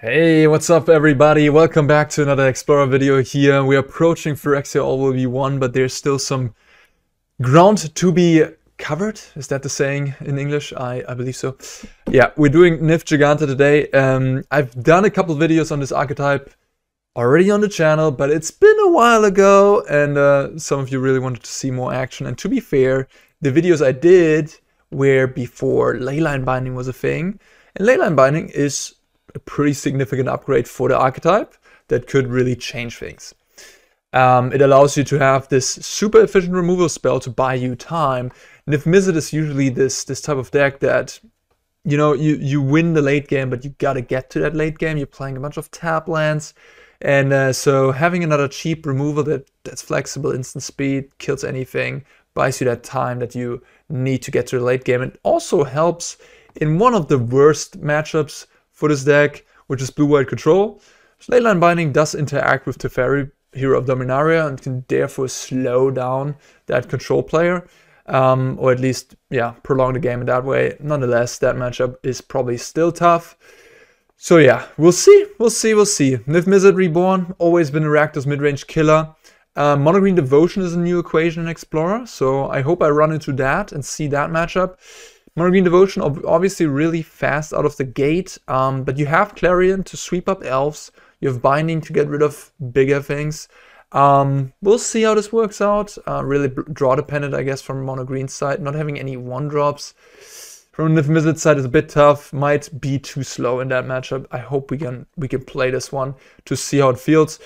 Hey, what's up everybody? Welcome back to another Explorer video here. We're approaching Phyrexia All Will Be One, but there's still some ground to be covered. Is that the saying in English? I believe so. Yeah, we're doing Nif Giganta today. I've done a couple videos on this archetype already on the channel, but it's been a while ago and some of you really wanted to see more action. And to be fair, the videos I did were before Leyline Binding was a thing. And Leyline Binding is a pretty significant upgrade for the archetype that could really change things. It allows you to have this super efficient removal spell to buy you time. Nif Mizzet is usually this type of deck that, you know, you win the late game, but you gotta get to that late game. You're playing a bunch of tap lands, and so having another cheap removal that's flexible, instant speed, kills anything, buys you that time that you need to get to the late game. It also helps in one of the worst matchups for this deck, which is blue-white control. So Leyline Binding does interact with Teferi, Hero of Dominaria, and can therefore slow down that control player, or at least, yeah, prolong the game in that way. Nonetheless, that matchup is probably still tough. So yeah, we'll see. Nif Mizzet Reborn, always been a Rakdos mid-range killer. Mono Green Devotion is a new equation in Explorer, so I hope I run into that and see that matchup. Mono Green Devotion obviously really fast out of the gate, but you have Clarion to sweep up elves, you have Binding to get rid of bigger things. We'll see how this works out. Really draw dependent, I guess, from Mono Green's side. Not having any 1-drops from Nif Mizzet's side is a bit tough. Might be too slow in that matchup. I hope we can play this one to see how it feels.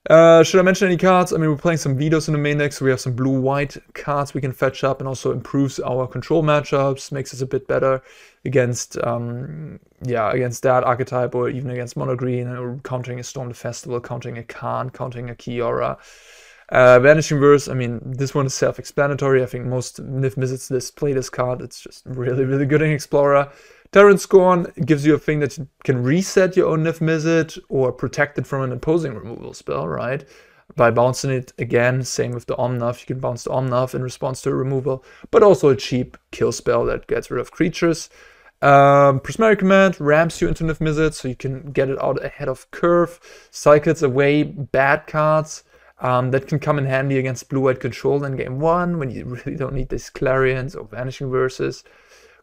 Should I mention any cards? I mean, we're playing some Vetoes in the main deck, so we have some blue-white cards we can fetch up, and also improves our control matchups, makes us a bit better against, against that archetype, or even against Mono Green, or countering a Storm the Festival, countering a Khan, countering a Kiora. Vanishing Verse, I mean, this one is self-explanatory. I think most Nif Mizzets play this card. It's just really good in Explorer. Tyrant Scorn gives you a thing that you can reset your own Nif Mizzet or protect it from an opposing removal spell, right? By bouncing it again, same with the Omnath. You can bounce the Omnath in response to a removal, but also a cheap kill spell that gets rid of creatures. Prismari Command ramps you into Nif Mizzet, so you can get it out ahead of curve. Cycles away bad cards that can come in handy against blue-white control in game 1 when you really don't need these Clarions or Vanishing Verses.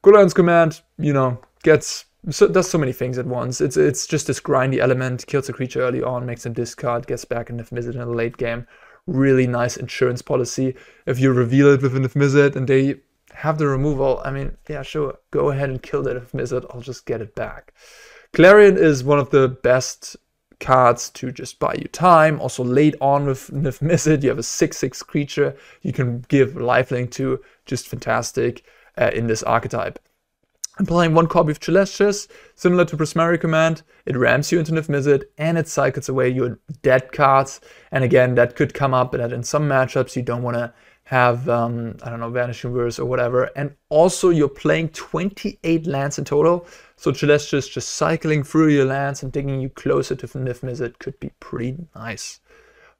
Golion's Command, you know, does so many things at once. It's just this grindy element, kills a creature early on, makes them discard, gets back a Nif Mizzet in the late game. Really nice insurance policy. If you reveal it with a Nif Mizzet and they have the removal, I mean, yeah, sure, go ahead and kill that Nif Mizzet, I'll just get it back. Clarion is one of the best cards to just buy you time. Also late on with Nif Mizzet, you have a 6/6 creature you can give lifelink to, just fantastic. In this archetype. I'm playing one copy of Celestius, similar to Prismari Command. It ramps you into Nif Mizzet and it cycles away your dead cards. And again, that could come up that in some matchups you don't want to have, I don't know, Vanishing Verse or whatever. And also you're playing 28 lands in total. So Celestius just cycling through your lands and taking you closer to Nif Mizzet could be pretty nice.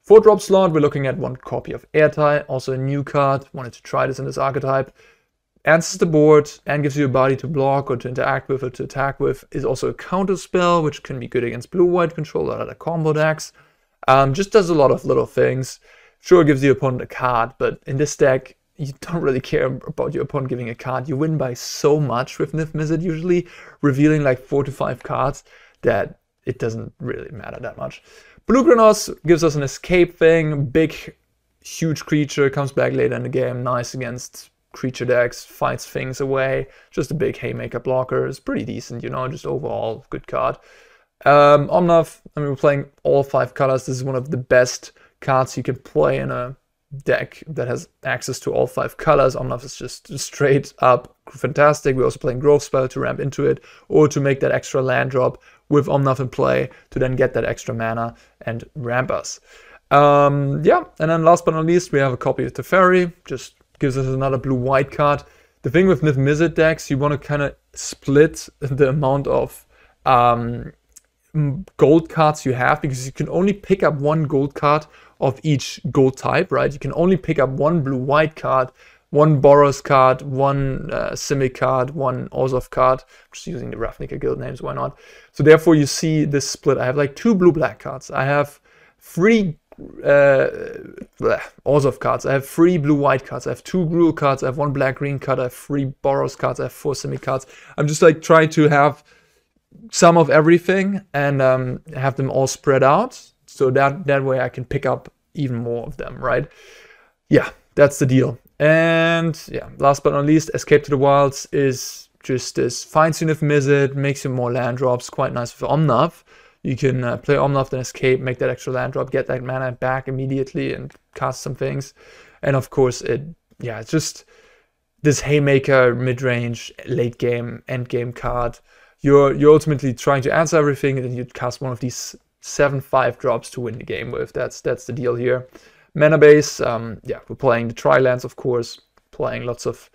4-drop slot, we're looking at one copy of Airtie, also a new card. Wanted to try this in this archetype. Answers the board and gives you a body to block or to interact with or to attack with. Is also a counter spell, which can be good against blue-white control or other combo decks. Just does a lot of little things. Sure, it gives the opponent a card, but in this deck, you don't really care about your opponent giving a card. You win by so much with Nif Mizzet, usually revealing like 4 to 5 cards, that it doesn't really matter that much. Blue Granos gives us an escape thing. Big, huge creature, comes back later in the game. Nice against creature decks, fights things away. Just a big haymaker blocker. It's pretty decent, you know, just overall good card. Omnath, I mean, we're playing all 5 colors. This is one of the best cards you can play in a deck that has access to all 5 colors. Omnath is just straight up fantastic. We're also playing Growth Spell to ramp into it, or to make that extra land drop with Omnath in play to then get that extra mana and ramp us. Yeah, and then last but not least, we have a copy of Teferi. Just gives us another blue-white card. The thing with Nif Mizzet decks, you want to kind of split the amount of gold cards you have, because you can only pick up 1 gold card of each gold type, right? You can only pick up 1 blue-white card one Boros card, one Simic card, one Orzhov card. I'm just using the Ravnica guild names, why not? So therefore you see this split. I have like 2 blue-black cards. I have 3 Orzhov cards. I have 3 blue-white cards. I have 2 Gruul cards. I have 1 black-green card. I have 3 Boros cards. I have 4 Simic cards. I'm just like trying to have some of everything and have them all spread out. So that way I can pick up even more of them, right? Yeah, that's the deal. And yeah, last but not least, Escape to the Wilds is just this finds you Niv Mizzet, makes you more land drops, quite nice with Omnath. You can play Omnath, then Escape, make that extra land drop, get that mana back immediately and cast some things. And of course, it's just this haymaker, mid-range, late game, end game card. You're ultimately trying to answer everything, and then you cast one of these 7/5 drops to win the game with. That's the deal here. Mana base, we're playing the Tri-lands, of course, playing lots of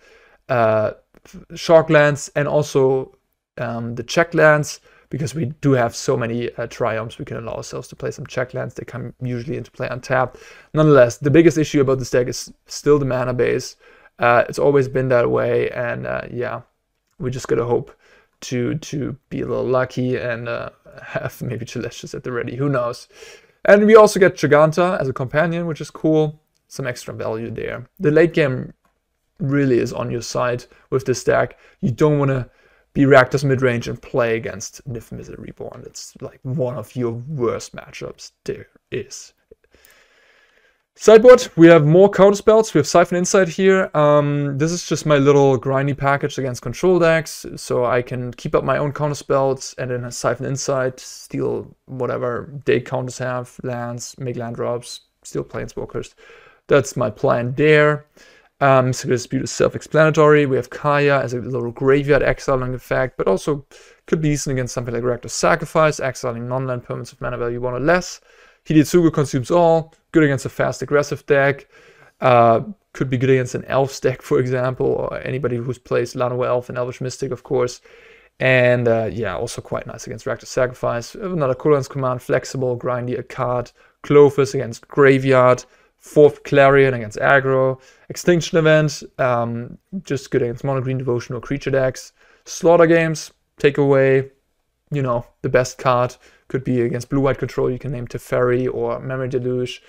Shark lands, and also the check lands, because we do have so many Triomes, we can allow ourselves to play some check lands. They come usually into play untapped. Nonetheless, the biggest issue about this deck is still the mana base. It's always been that way, and we just gotta hope to be a little lucky and have maybe Chalestials at the ready, who knows. And we also get Giganta as a companion, which is cool. Some extra value there. The late game really is on your side with this deck. You don't want to be Rakdos mid-range and play against Niv Mizzet Reborn. It's like one of your worst matchups there is. Sideboard, we have more counterspells. We have Siphon Insight here. This is just my little grindy package against control decks, so I can keep up my own counterspells and then Siphon Insight, steal whatever day counters have, lands, make land drops, steal planeswalkers. That's my plan there. Mystical Dispute is self-explanatory. We have Kaya as a little graveyard exiling effect, but also could be decent against something like Rakdos Sacrifice, exiling non-land permanents of mana value 1 or less. Hidetsugu consumes all, good against a fast aggressive deck, could be good against an Elves deck, for example, or anybody who plays Llanowar Elf and Elvish Mystic, of course. And also quite nice against Rakdos Sacrifice. Another Cooldown's Command, flexible, grindy, a card. Clovis against Graveyard, 4th Clarion against aggro. Extinction Event, just good against Mono Green Devotion or creature decks. Slaughter Games, take away, the best card. Could be against blue-white control, you can name Teferi or Memory Deluge.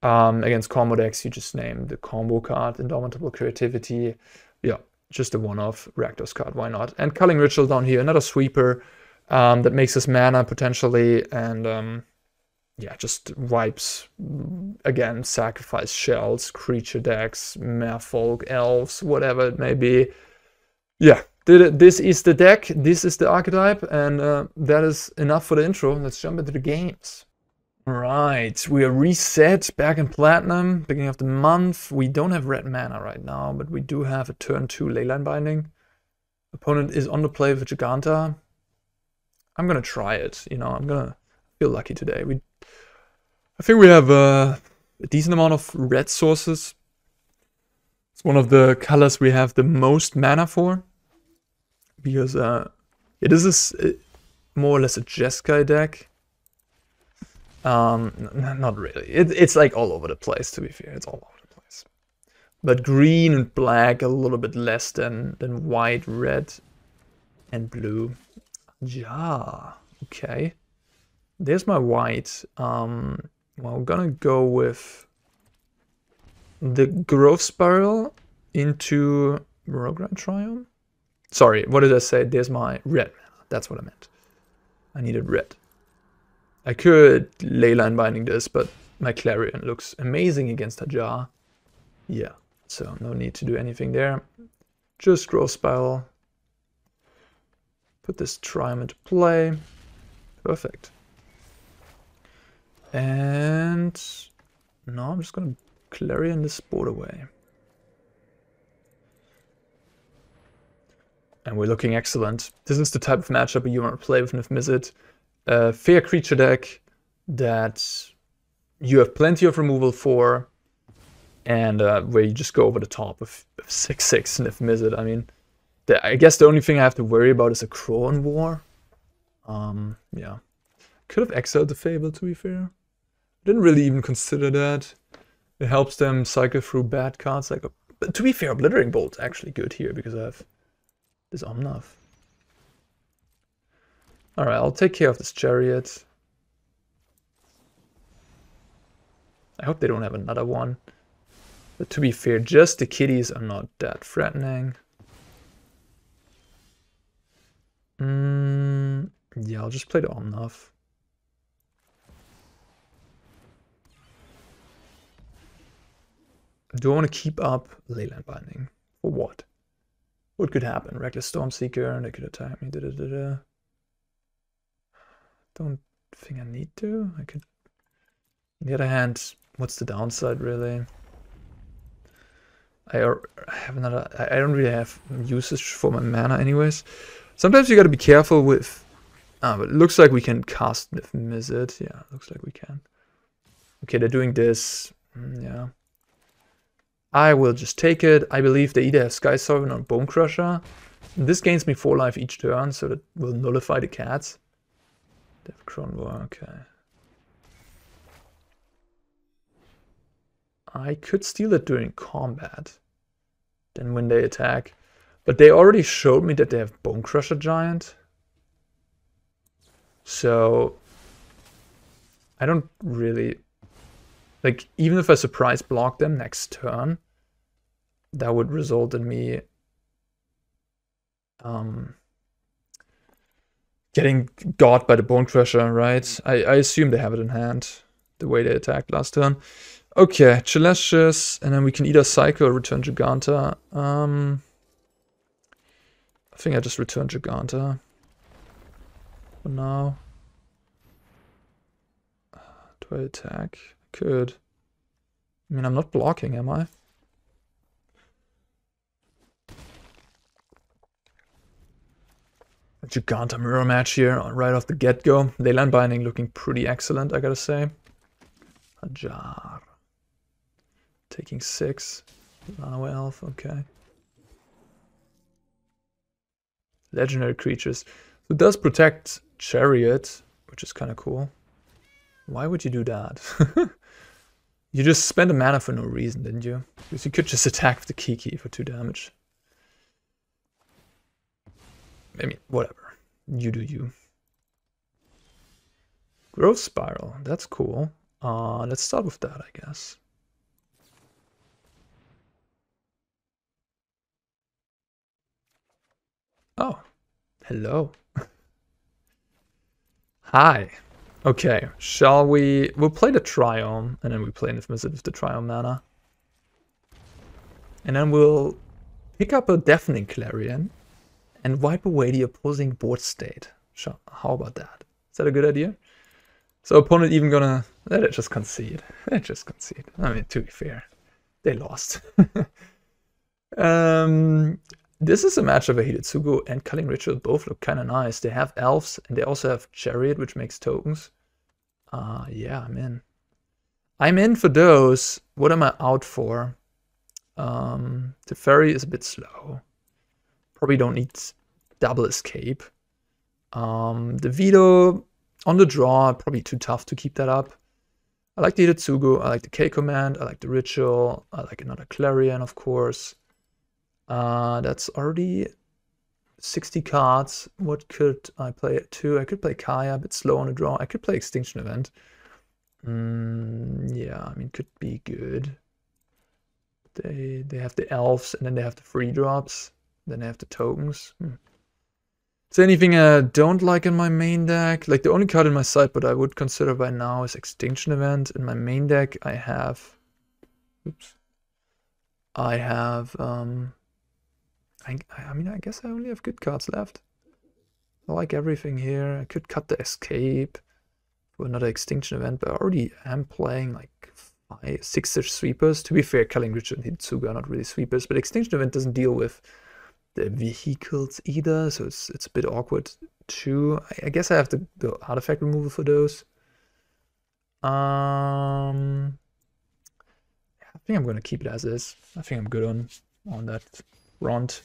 Against combo decks, you just name the combo card, Indomitable Creativity. Yeah, just a one-off Rakdos card, why not? And Culling Ritual down here, another sweeper that makes us mana potentially, and just wipes, again, sacrifice shells, creature decks, merfolk, elves, whatever it may be. Yeah. This is the deck, this is the archetype, and that is enough for the intro. Let's jump into the games. Alright, we are reset, back in Platinum, beginning of the month. We don't have red mana right now, but we do have a turn 2 Leyline Binding. Opponent is on the play with Giganta. I'm gonna try it, I'm gonna feel lucky today. I think we have a decent amount of red sources. It's one of the colors we have the most mana for. Because this is more or less a Jeskai deck. Not really. It's like all over the place, to be fair. It's all over the place. But green and black a little bit less than white, red, and blue. Yeah, okay. There's my white. Well, I'm gonna go with the Growth Spiral into Rogue Triumph. Sorry, what did I say? There's my red mana. That's what I meant. I needed red. I could Leyline Binding this, but my Clarion looks amazing against Hajar. Yeah, so no need to do anything there. Just Growth Spiral. Put this Triumph into play. Perfect. And now I'm just gonna Clarion this board away. And we're looking excellent. This is the type of matchup you want to play with Niv Mizzet. A fair creature deck that you have plenty of removal for, and where you just go over the top of 6/6 Niv Mizzet. I mean, I guess the only thing I have to worry about is a Crowan War. Yeah. Could have exiled the Fable, to be fair. Didn't really even consider that. It helps them cycle through bad cards like a But to be fair, Obliterating Bolt's actually good here because I have this Omnath. Alright, I'll take care of this Chariot. I hope they don't have another one. But to be fair, just the kitties are not that threatening. Yeah, I'll just play the Omnath. Do I want to keep up Leyline Binding? For what? What could happen? Reckless Stormseeker, and they could attack me. Don't think I need to. I could. On the other hand, what's the downside really? I have another. I don't really have usage for my mana, anyways. Sometimes you got to be careful with. But it looks like we can cast Mizzet. Yeah, looks like we can. Okay, they're doing this. Yeah. I will just take it. I believe they either have Sky Sovereign or Bone Crusher. This gains me 4 life each turn, so that will nullify the cats. They have Kronvor, okay. I could steal it during combat. Then when they attack. But they already showed me that they have Bone Crusher Giant. So I don't really... Like, even if I surprise block them next turn, that would result in me getting got by the Bone Crusher, right? I assume they have it in hand, the way they attacked last turn. Okay, Chalestius, and then we can either Cycle or return Giganta. I think I just return Giganta for now. Do I attack? Could. I mean, I'm not blocking, am I? Giganta mirror match here, right off the get-go. Leyline Binding looking pretty excellent, I gotta say. Hajar. Taking 6. Runaway Elf, okay. Legendary creatures. So it does protect Chariot, which is kind of cool. Why would you do that? You just spent a mana for no reason, didn't you? Because you could just attack with the Kiki for 2 damage. I mean, whatever. You do you. Growth Spiral, that's cool. Let's start with that, I guess. Oh, hello. Hi. Okay, shall we... We'll play the Triome, and then we play Niv-Mizzet with the Triome mana. And then we'll pick up a Deafening Clarion and wipe away the opposing board state. Sure, how about that? Is that a good idea? So opponent even gonna... Let it just concede. Let it just concede. I mean, to be fair, they lost. This is a matchup where Hidetsugu and Culling Ritual both look kind of nice. They have elves, and they also have Chariot, which makes tokens. Yeah, I'm in. I'm in for those. What am I out for? The Ferry is a bit slow. Probably don't need double escape. The Veto on the draw, probably too tough to keep that up. I like the Hidetsugu, I like the K command, I like the Ritual, I like another Clarion, of course. That's already 60 cards. What could I play at 2? I could play Kaya, a bit slow on the draw. I could play Extinction Event. Yeah, I mean, could be good. They have the elves, and then they have the free drops. Then they have the tokens. Is there anything I don't like in my main deck? Like, the only card in my side, but I would consider by now, is Extinction Event. In my main deck, I have... Oops. I have... I mean, I guess I only have good cards left. I like everything here. I could cut the Escape for another Extinction Event, but I already am playing like 6-ish sweepers. To be fair, Culling Ritual and Hidetsugu are not really sweepers, but Extinction Event doesn't deal with the vehicles either, so it's a bit awkward too. I guess I have the artifact removal for those. I think I'm gonna keep it as is. I think I'm good on that front.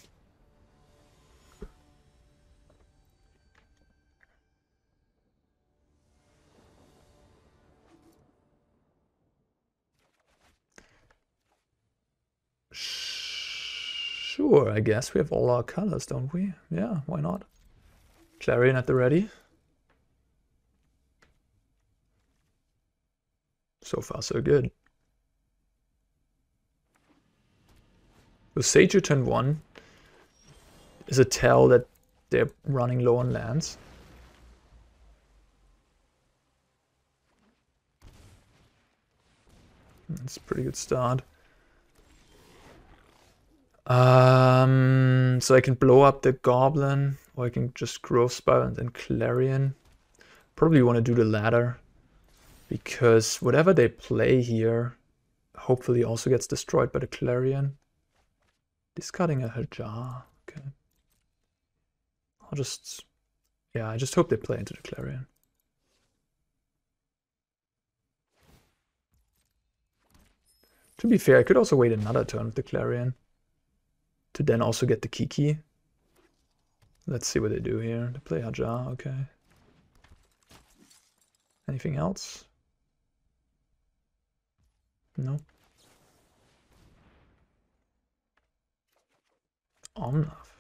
Sure, I guess we have all our colors, don't we? Yeah, why not? Clarion at the ready. So far, so good. So Sage turn 1 is a tell that they're running low on lands. That's a pretty good start. So I can blow up the Goblin, or I can just Growth Spiral and then Clarion. Probably want to do the latter, because whatever they play here hopefully also gets destroyed by the Clarion. Discarding a Hajar, okay. I just hope they play into the Clarion. To be fair, I could also wait another turn with the Clarion to then also get the Kiki. Let's see what they do here. They play Hajar, okay. Anything else? No. Omnath.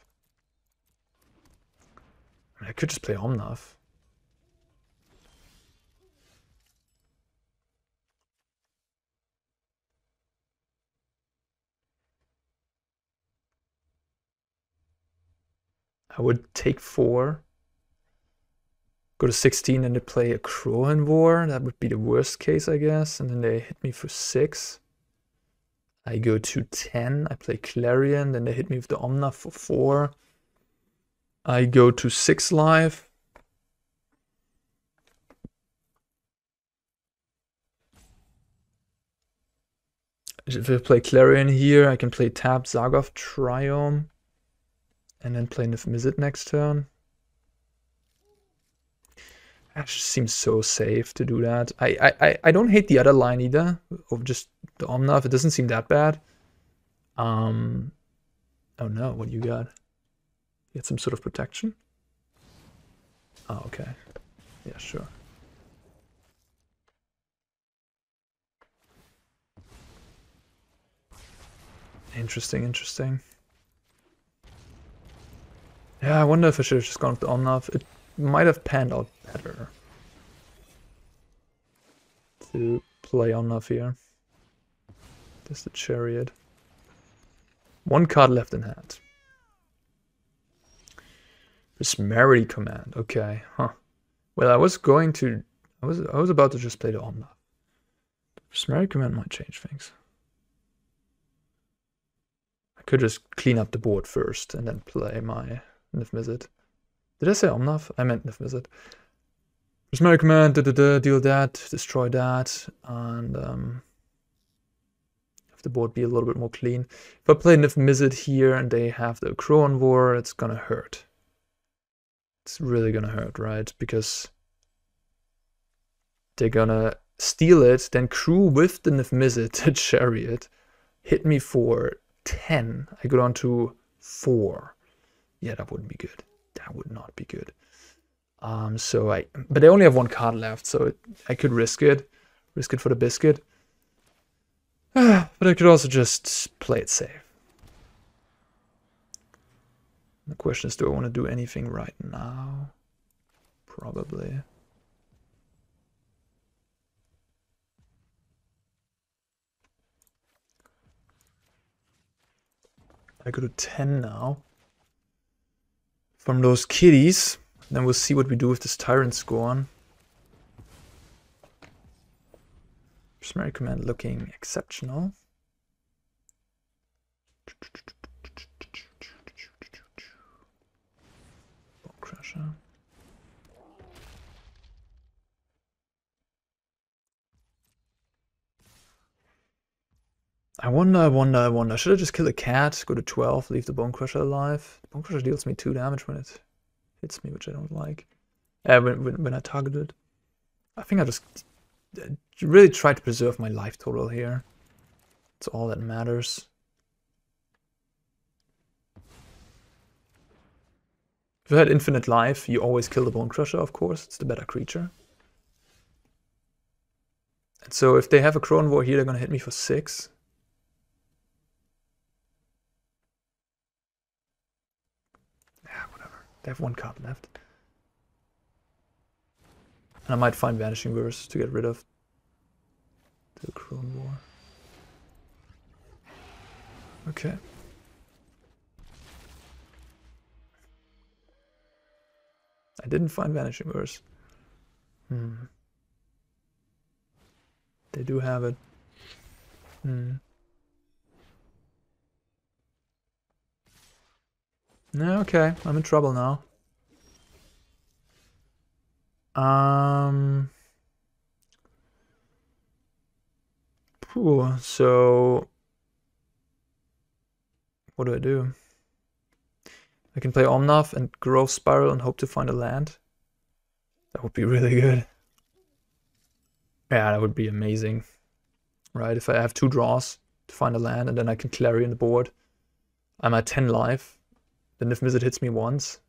I could just play Omnath. I would take 4. Go to 16 and they play a Crohanvor. That would be the worst case, I guess. And then they hit me for 6. I go to 10. I play Clarion. Then they hit me with the Omnath for 4. I go to 6 life. If I play Clarion here, I can play tap Zargoth Triome. And then play Niv-Mizzet next turn. That just seems so safe to do that. I don't hate the other line either, of just the Omnath. It doesn't seem that bad. Oh no, what you got? You got some sort of protection? Oh, okay. Yeah, sure. Interesting, interesting. Yeah, I wonder if I should have just gone with the Omnath. It might have panned out better to play Omnath here. There's the Chariot. 1 card left in hand. Prismarity Command. Okay, huh. Well, I was going to... I was about to just play the Omnath. Prismarity Command might change things. I could just clean up the board first and then play my Niv-Mizzet. Did I say Omnath? I meant Niv-Mizzet. Prismarity Command, deal that, destroy that, and have the board be a little bit more clean. If I play Niv-Mizzet here and they have the Crohanvor, it's gonna hurt. It's really gonna hurt, right? Because they're gonna steal it, then crew with the Niv-Mizzet, the Chariot, hit me for 10. I go down to 4. Yeah, that wouldn't be good. That would not be good. But I only have 1 card left, so I could risk it for the biscuit. But I could also just play it safe. The question is, do I want to do anything right now? Probably. I go to 10 now. From those kitties. Then we'll see what we do with this Tyrant Scorn. Prismarity Command looking exceptional. Bone Crusher. I wonder. Should I just kill a cat, go to 12, leave the Bone Crusher alive? The Bone Crusher deals me 2 damage when it hits me, which I don't like. When I target it. I think I just really try to preserve my life total here. It's all that matters. If you had infinite life, you always kill the Bone Crusher, of course. It's the better creature. And so if they have a Crohanvor here, they're gonna hit me for 6. They have 1 card left. And I might find Vanishing Verse to get rid of the Kronvor. Okay. I didn't find Vanishing Verse. They do have it. No, okay, I'm in trouble now. So what do? I can play Omnath and Growth Spiral and hope to find a land. That would be really good. Yeah, that would be amazing. Right, if I have 2 draws to find a land and then I can Clarion the board. I'm at 10 life. Then if Mizzet hits me once,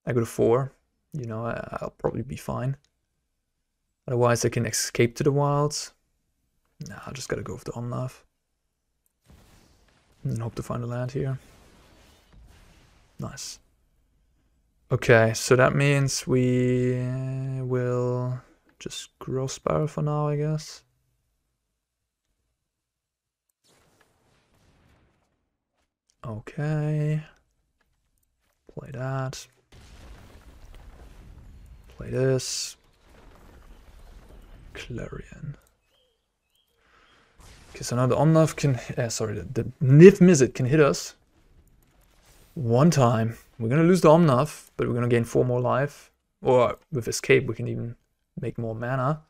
I go to 4. You know, I'll probably be fine. Otherwise, I can escape to the wilds. Nah, I just gotta go with the Omnath. And hope to find a land here. Nice. Okay, so that means we will just Growth Spiral for now, I guess. Okay. Play that. Play this. Clarion. Okay, so now the Omnath can... the Niv Mizzet can hit us 1 time. We're gonna lose the Omnath, but we're gonna gain 4 more life. Or with Escape, we can even make more mana.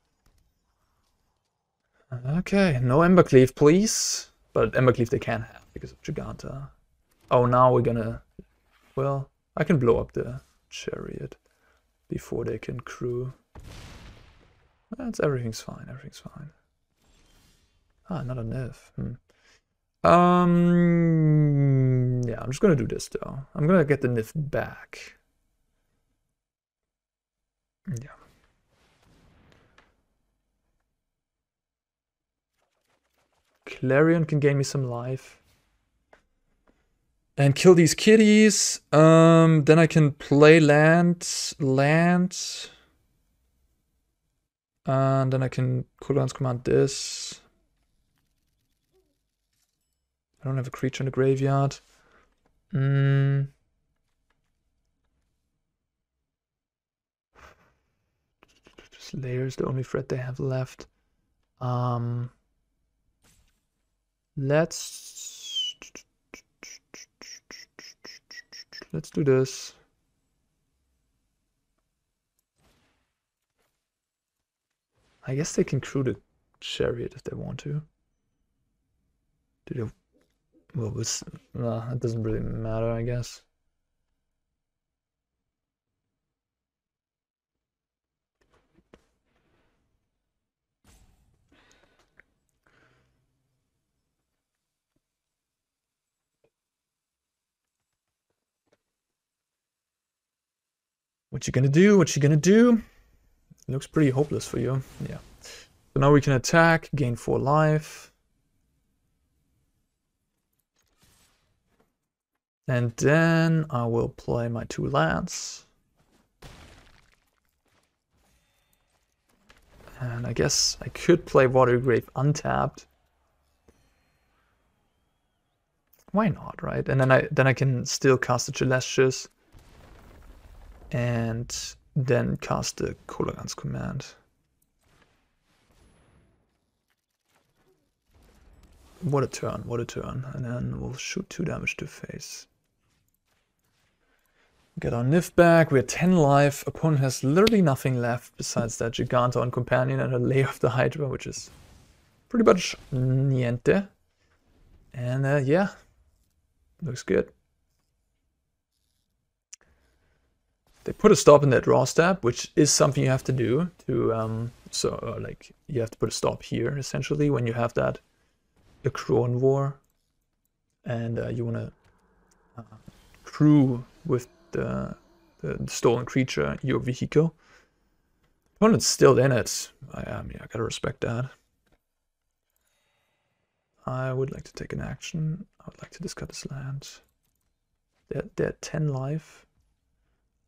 Okay, no Embercleave, please. But Embercleave they can have because of Giganta. Oh, now we're gonna... Well, I can blow up the Chariot before they can crew. Everything's fine, everything's fine. Ah, another Niv. Yeah, I'm just gonna do this though. I'm gonna get the Niv back. Yeah. Clarion can gain me some life. And kill these kitties. Then I can play land. And then I can cooldown's command this. I don't have a creature in the graveyard. Slayer is the only threat they have left. Let's do this. I guess they can crew the Chariot if they want to. Well, it doesn't really matter, I guess. What you gonna do? What you gonna do? It looks pretty hopeless for you. Yeah. So now we can attack, gain 4 life. And then I will play my 2 lands. And I guess I could play Watergrave untapped. Why not, right? And then I can still cast the Celestials. And then cast the Kolaghan's Command. What a turn, what a turn. And then we'll shoot 2 damage to face. Get our Niv back, we're 10 life. Opponent has literally nothing left besides that Giganta on Companion and a Lair of the Hydra, which is pretty much niente. And yeah, looks good. They put a stop in that draw step, which is something you have to do to like you have to put a stop here essentially when you have that a Kronvor and you want to crew with the stolen creature, your vehicle. Opponent's still in it. I mean, I gotta respect that. I would like to take an action. I would like to discard this land. They're 10 life.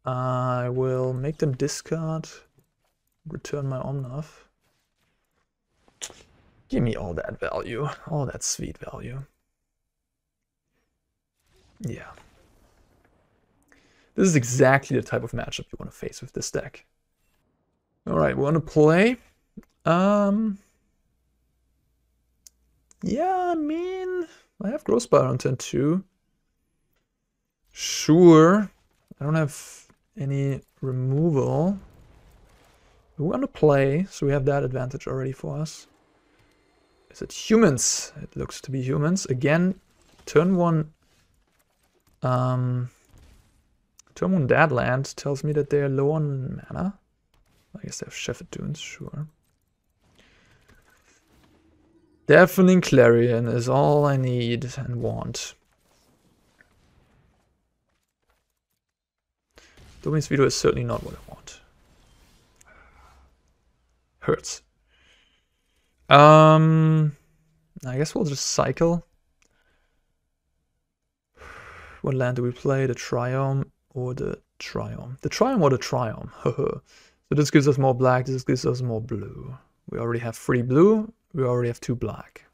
I will make them discard, return my Omnath. Give me all that value, all that sweet value. Yeah. This is exactly the type of matchup you want to face with this deck. Alright, we want to play. Yeah, I mean, I have Growspire on turn 2. Sure. I don't have any removal. We want to play, so we have that advantage already for us. Is it humans? It looks to be humans. Again, turn 1... turn 1 Deadland tells me that they're low on mana. I guess they have Shepherd Dunes, sure. Deafening Clarion is all I need and want. Dominion's Veto is certainly not what I want. Hurts. I guess we'll just cycle. What land do we play? The Triome or the Triome? The Triome or the Triome? So this gives us more black, this gives us more blue. We already have 3 blue, we already have 2 black.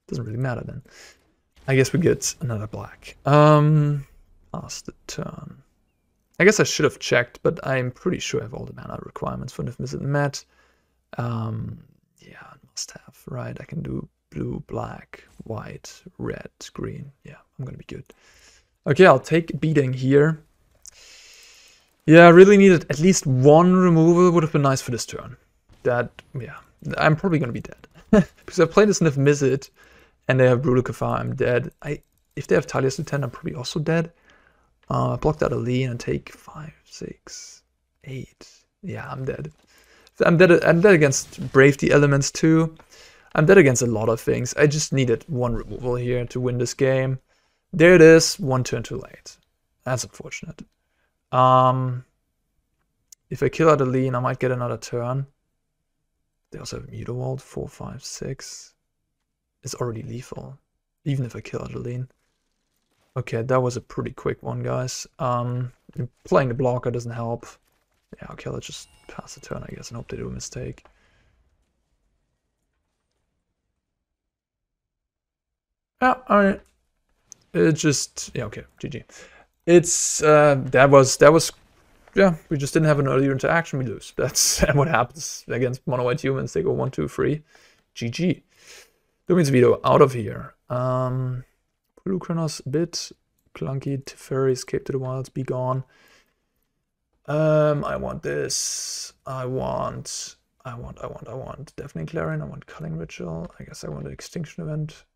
Doesn't really matter then. I guess we get another black. Pass the turn. I guess I should have checked, but I'm pretty sure I have all the mana requirements for Niv-Mizzet met. Yeah, must have, right? I can do blue, black, white, red, green. Yeah, I'm gonna be good. Okay, I'll take beating here. Yeah, I really needed at least 1 removal. Would have been nice for this turn. That, yeah, I'm probably gonna be dead. Because I played this Niv-Mizzet and they have Brutal Kafar, I'm dead. If they have Talia's Lieutenant, I'm probably also dead. Block that Aline and take 5, 6, 8. Yeah, I'm dead. I'm dead against Brave the Elements too. I'm dead against a lot of things. I just needed 1 removal here to win this game. There it is, 1 turn too late. That's unfortunate. If I kill Adeline, I might get another turn. They also have Mutavault, 4, 5, 6. It's already lethal, even if I kill Adeline. Okay, that was a pretty quick one, guys. Playing the blocker doesn't help. Yeah, okay, let's just pass the turn, I guess, and hope they do a mistake. Yeah, alright. It just, yeah, okay, GG. It's, that was, yeah, we just didn't have an earlier interaction, we lose. That's what happens against mono white humans. They go 1, 2, 3. GG. Dominion's Veto out of here. Lukranos, a bit clunky. Teferi, Escape to the Wilds, be gone. I want this. I want Deafening Clarion. I want Culling Ritual. I guess I want an Extinction Event.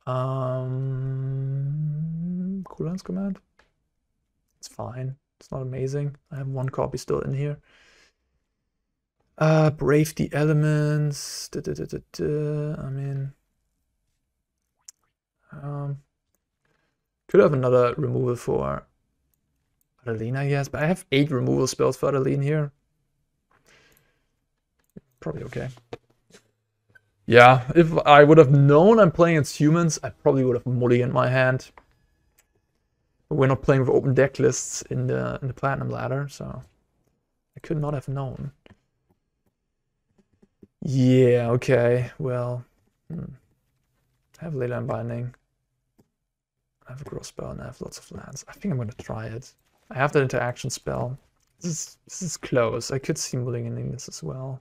Cooldown's Command. It's fine. It's not amazing. I have 1 copy still in here. Brave the Elements. I mean, could have another removal for Adeline, I guess, but I have 8 removal spells for Adeline here. Probably okay. Yeah, if I would have known I'm playing against humans, I probably would have mulliganed my hand. But we're not playing with open deck lists in the Platinum ladder, so I could not have known. Yeah, okay, well, I have Leyline Binding. I have a Growspell and I have lots of lands. I think I'm gonna try it. I have that interaction spell. This is close. I could see mulliganing this as well.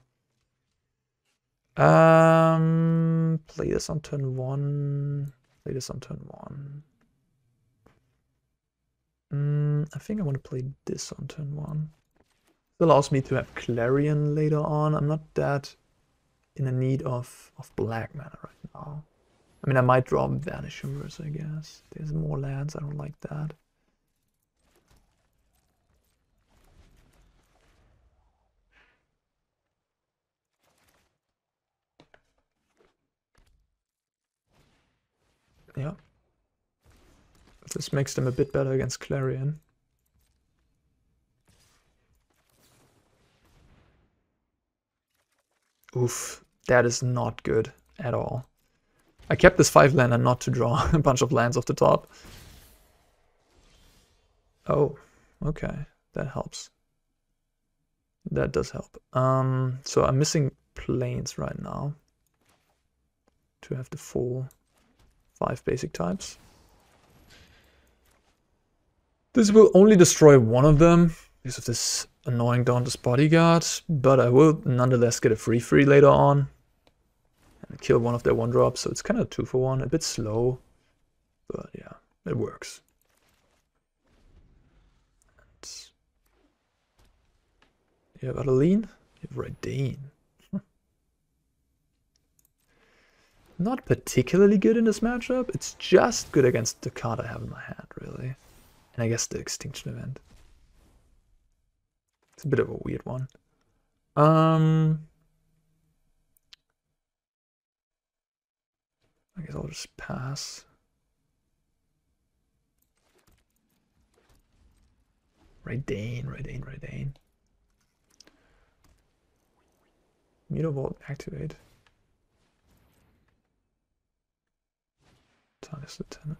Play this on turn 1. Play this on turn 1. I think I want to play this on turn 1. It allows me to have Clarion later on. I'm not that in a need of black mana right now. I mean, I might draw Vanish Universe, I guess. There's more lands, I don't like that. Yeah. This makes them a bit better against Clarion. Oof, that is not good at all. I kept this 5-lander not to draw a bunch of lands off the top. Oh, okay. That helps. That does help. So I'm missing planes right now to have the full 5 basic types. This will only destroy one of them because of this annoying Dauntless Bodyguard, but I will nonetheless get a free later on and kill one of their 1-drops, so it's kind of 2 for 1, a bit slow, but yeah, it works. You have Adeline, you have Raidane. Not particularly good in this matchup, it's just good against the card I have in my hand, really. And I guess the Extinction Event. It's a bit of a weird one. I guess I'll just pass. Raidane. Mutavault activate. Titus Lieutenant.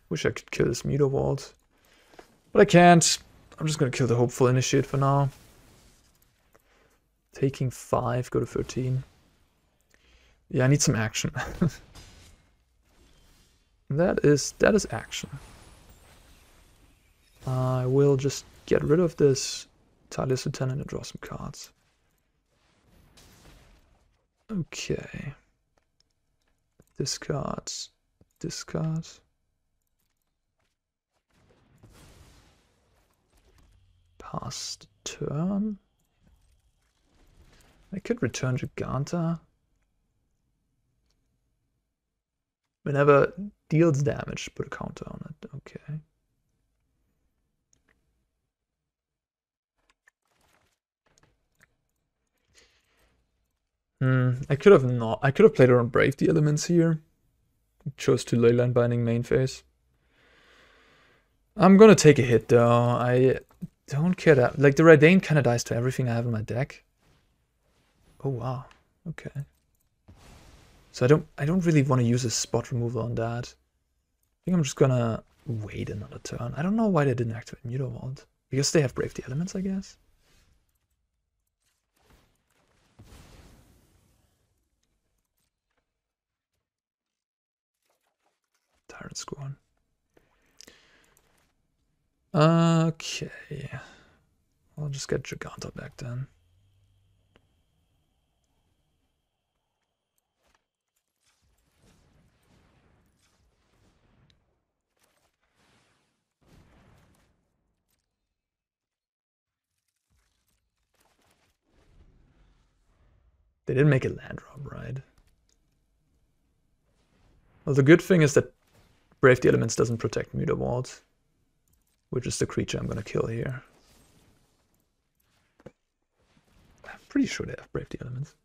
Wish I could kill this Mutavault, but I can't. I'm just gonna kill the Hopeful Initiate for now. Taking 5, go to 13. Yeah, I need some action. That is action. I will just get rid of this Titus Lieutenant and draw some cards. Okay. Discard. Past turn. I could return Giganta. Whenever deals damage, put a counter on it. Okay. I could have played around Brave the Elements here. Chose to Leyline Binding main phase. I'm gonna take a hit though. I don't care that. Like, the Raidane kind of dies to everything I have in my deck. Oh wow. Okay. So I don't really want to use a spot removal on that. I think I'm just gonna wait another turn. I don't know why they didn't activate Mutavault. Because they have Brave the Elements, I guess. Tyrant Scorn. Okay. I'll just get Giganta back then. They didn't make a land drop, right? Well, the good thing is that Brave the Elements doesn't protect Mutavault, which is the creature I'm gonna kill here. I'm pretty sure they have Brave the Elements.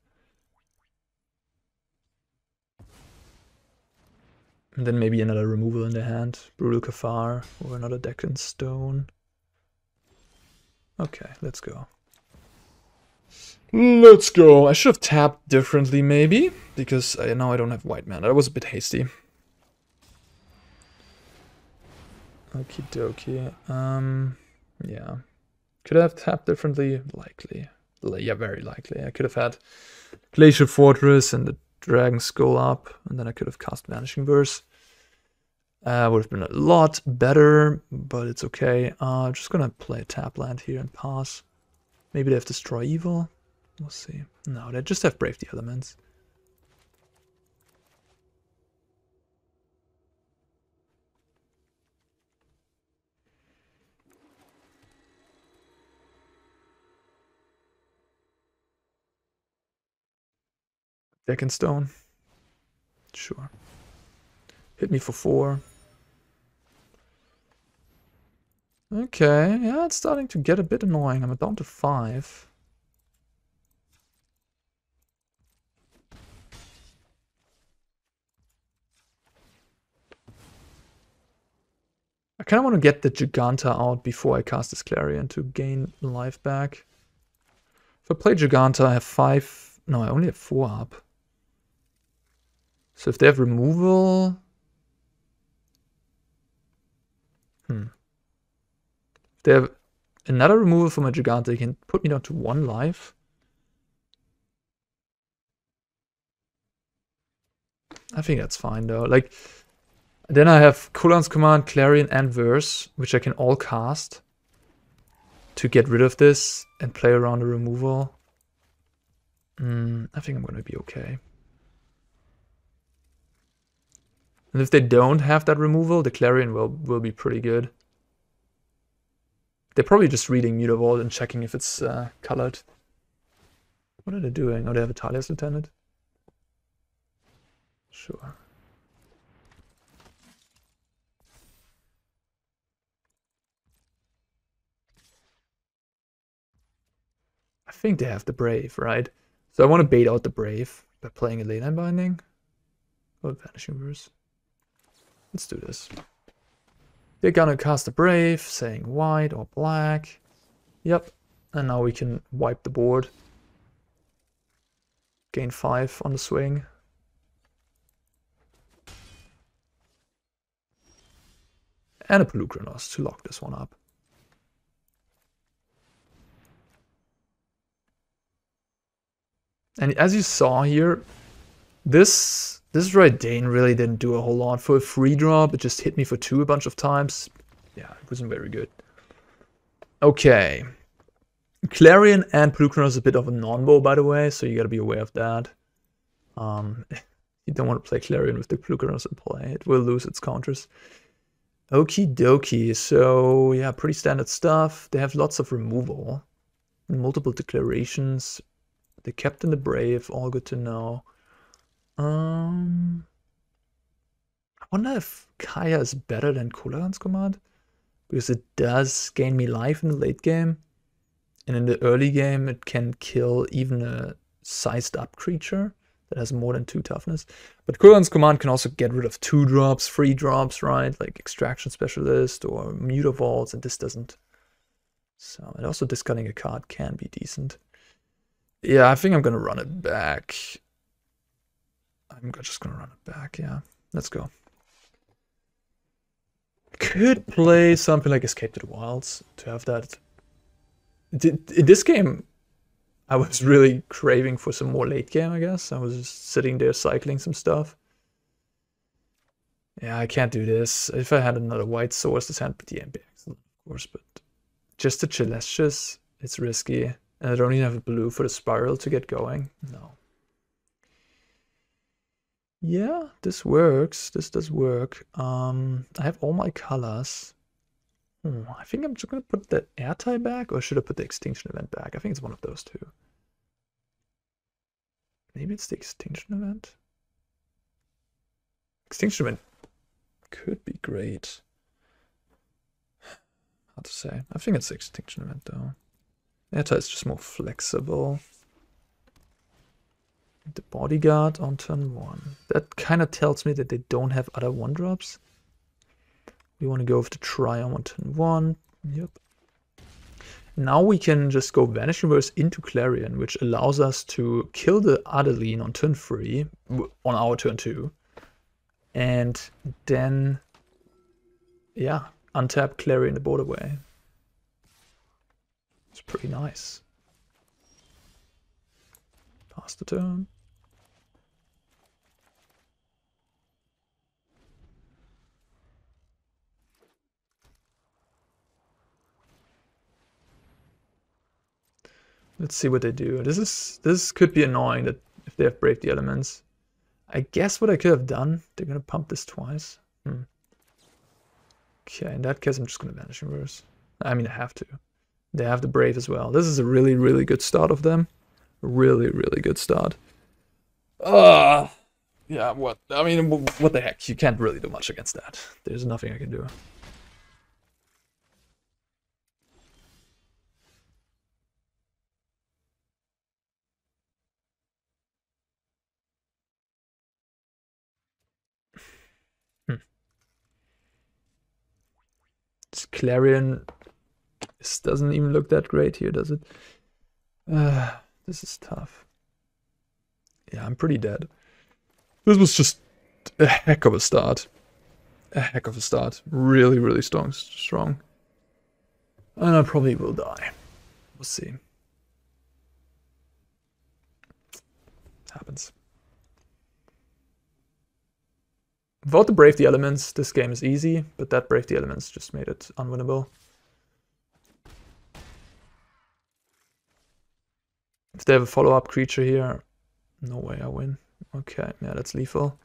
And then maybe another removal in their hand. Brutal Cathar or another Deccan Stone. Okay, let's go. Let's go. I should have tapped differently maybe, because now I don't have white mana. That was a bit hasty. Okie dokie. Yeah. Could I have tapped differently? Likely. Yeah, very likely. I could have had Glacial Fortress and the Dragon Skull up, and then I could have cast Vanishing Verse. Would have been a lot better, but it's okay. Just gonna play a tap land here and pass. Maybe they have Destroy Evil. We'll see. No, they just have Brave the Elements. Deccan Stone. Sure. Hit me for 4. Okay, yeah, it's starting to get a bit annoying. I'm down to 5. I kind of want to get the Giganta out before I cast this Clarion to gain life back. If I play Giganta, I have 5 No, I only have 4 up. So if they have removal... If they have another removal for my Gigante, they can put me down to 1 life. I think that's fine though. Like, then I have Kulan's Command, Clarion, and Verse, which I can all cast to get rid of this and play around the removal. I think I'm gonna be okay. And if they don't have that removal, the Clarion will be pretty good. They're probably just reading Mutavault and checking if it's colored. What are they doing? Oh, they have a Talia's Lieutenant? Sure. I think they have the Brave, right? So I want to bait out the Brave by playing a Leyline Binding. Or Vanishing Verse. Let's do this. They're gonna cast the Brave, saying white or black. Yep. And now we can wipe the board. Gain 5 on the swing. And a Polukranos to lock this one up. And as you saw here, this Red Dane really didn't do a whole lot. For a free drop, it just hit me for 2 a bunch of times. Yeah, it wasn't very good. Okay. Clarion and Polukranos is a bit of a non-bow, by the way, so you gotta be aware of that. You don't want to play Clarion with the Polukranos in play. It will lose its counters. Okie dokie. So, yeah, pretty standard stuff. They have lots of removal. Multiple declarations. The Captain, the Brave, all good to know. I wonder if Kaya is better than Kulan's Command. Because it does gain me life in the late game. And in the early game, it can kill even a sized up creature that has more than 2 toughness. But Kulan's Command can also get rid of 2 drops, 3 drops, right? Like Extraction Specialist or Mutavaults, and this doesn't. So, and also discarding a card can be decent. Yeah, I think I'm gonna run it back. I'm just gonna run it back, yeah. Let's go. Could play something like Escape to the Wilds to have that. In this game, I was really craving for some more late game, I guess. I was just sitting there cycling some stuff. Yeah, I can't do this. If I had another white source, this hand would be excellent, of course, but just the Celestius, it's risky. And I don't even have a blue for the Spiral to get going. No. Yeah, this works. This does work. I have all my colors. I think I'm just gonna put the Airtie back, or should I put the Extinction Event back? I think it's one of those 2. Maybe it's the Extinction Event. Extinction Event could be great. Hard to say. I think it's the Extinction Event though. Airtie is just more flexible. The Bodyguard on turn 1. That kind of tells me that they don't have other 1-drops. We want to go with the Triumph on turn 1. Yep. Now we can just go Vanishing Verse into Clarion, which allows us to kill the Adeline on turn 3, on our turn 2. And then, yeah, untap Clarion the board away. It's pretty nice. Pass the turn. Let's see what they do. This could be annoying that if they have Brave the Elements. I guess what I could have done, they're gonna pump this twice. Okay, in that case I'm just gonna Vanishing Verse. I mean I have to. They have the Brave as well. This is a really, really good start of them. Really, really good start. Yeah, what? I mean, what the heck? You can't really do much against that. There's nothing I can do. This Clarion, this doesn't even look that great here, does it? This is tough. Yeah, I'm pretty dead. This was just a heck of a start. A heck of a start. Really, really strong. And I probably will die. We'll see. Happens. Without the Brave the Elements, this game is easy, but that Brave the Elements just made it unwinnable. If they have a follow-up creature here, no way I win. Okay, yeah, that's lethal.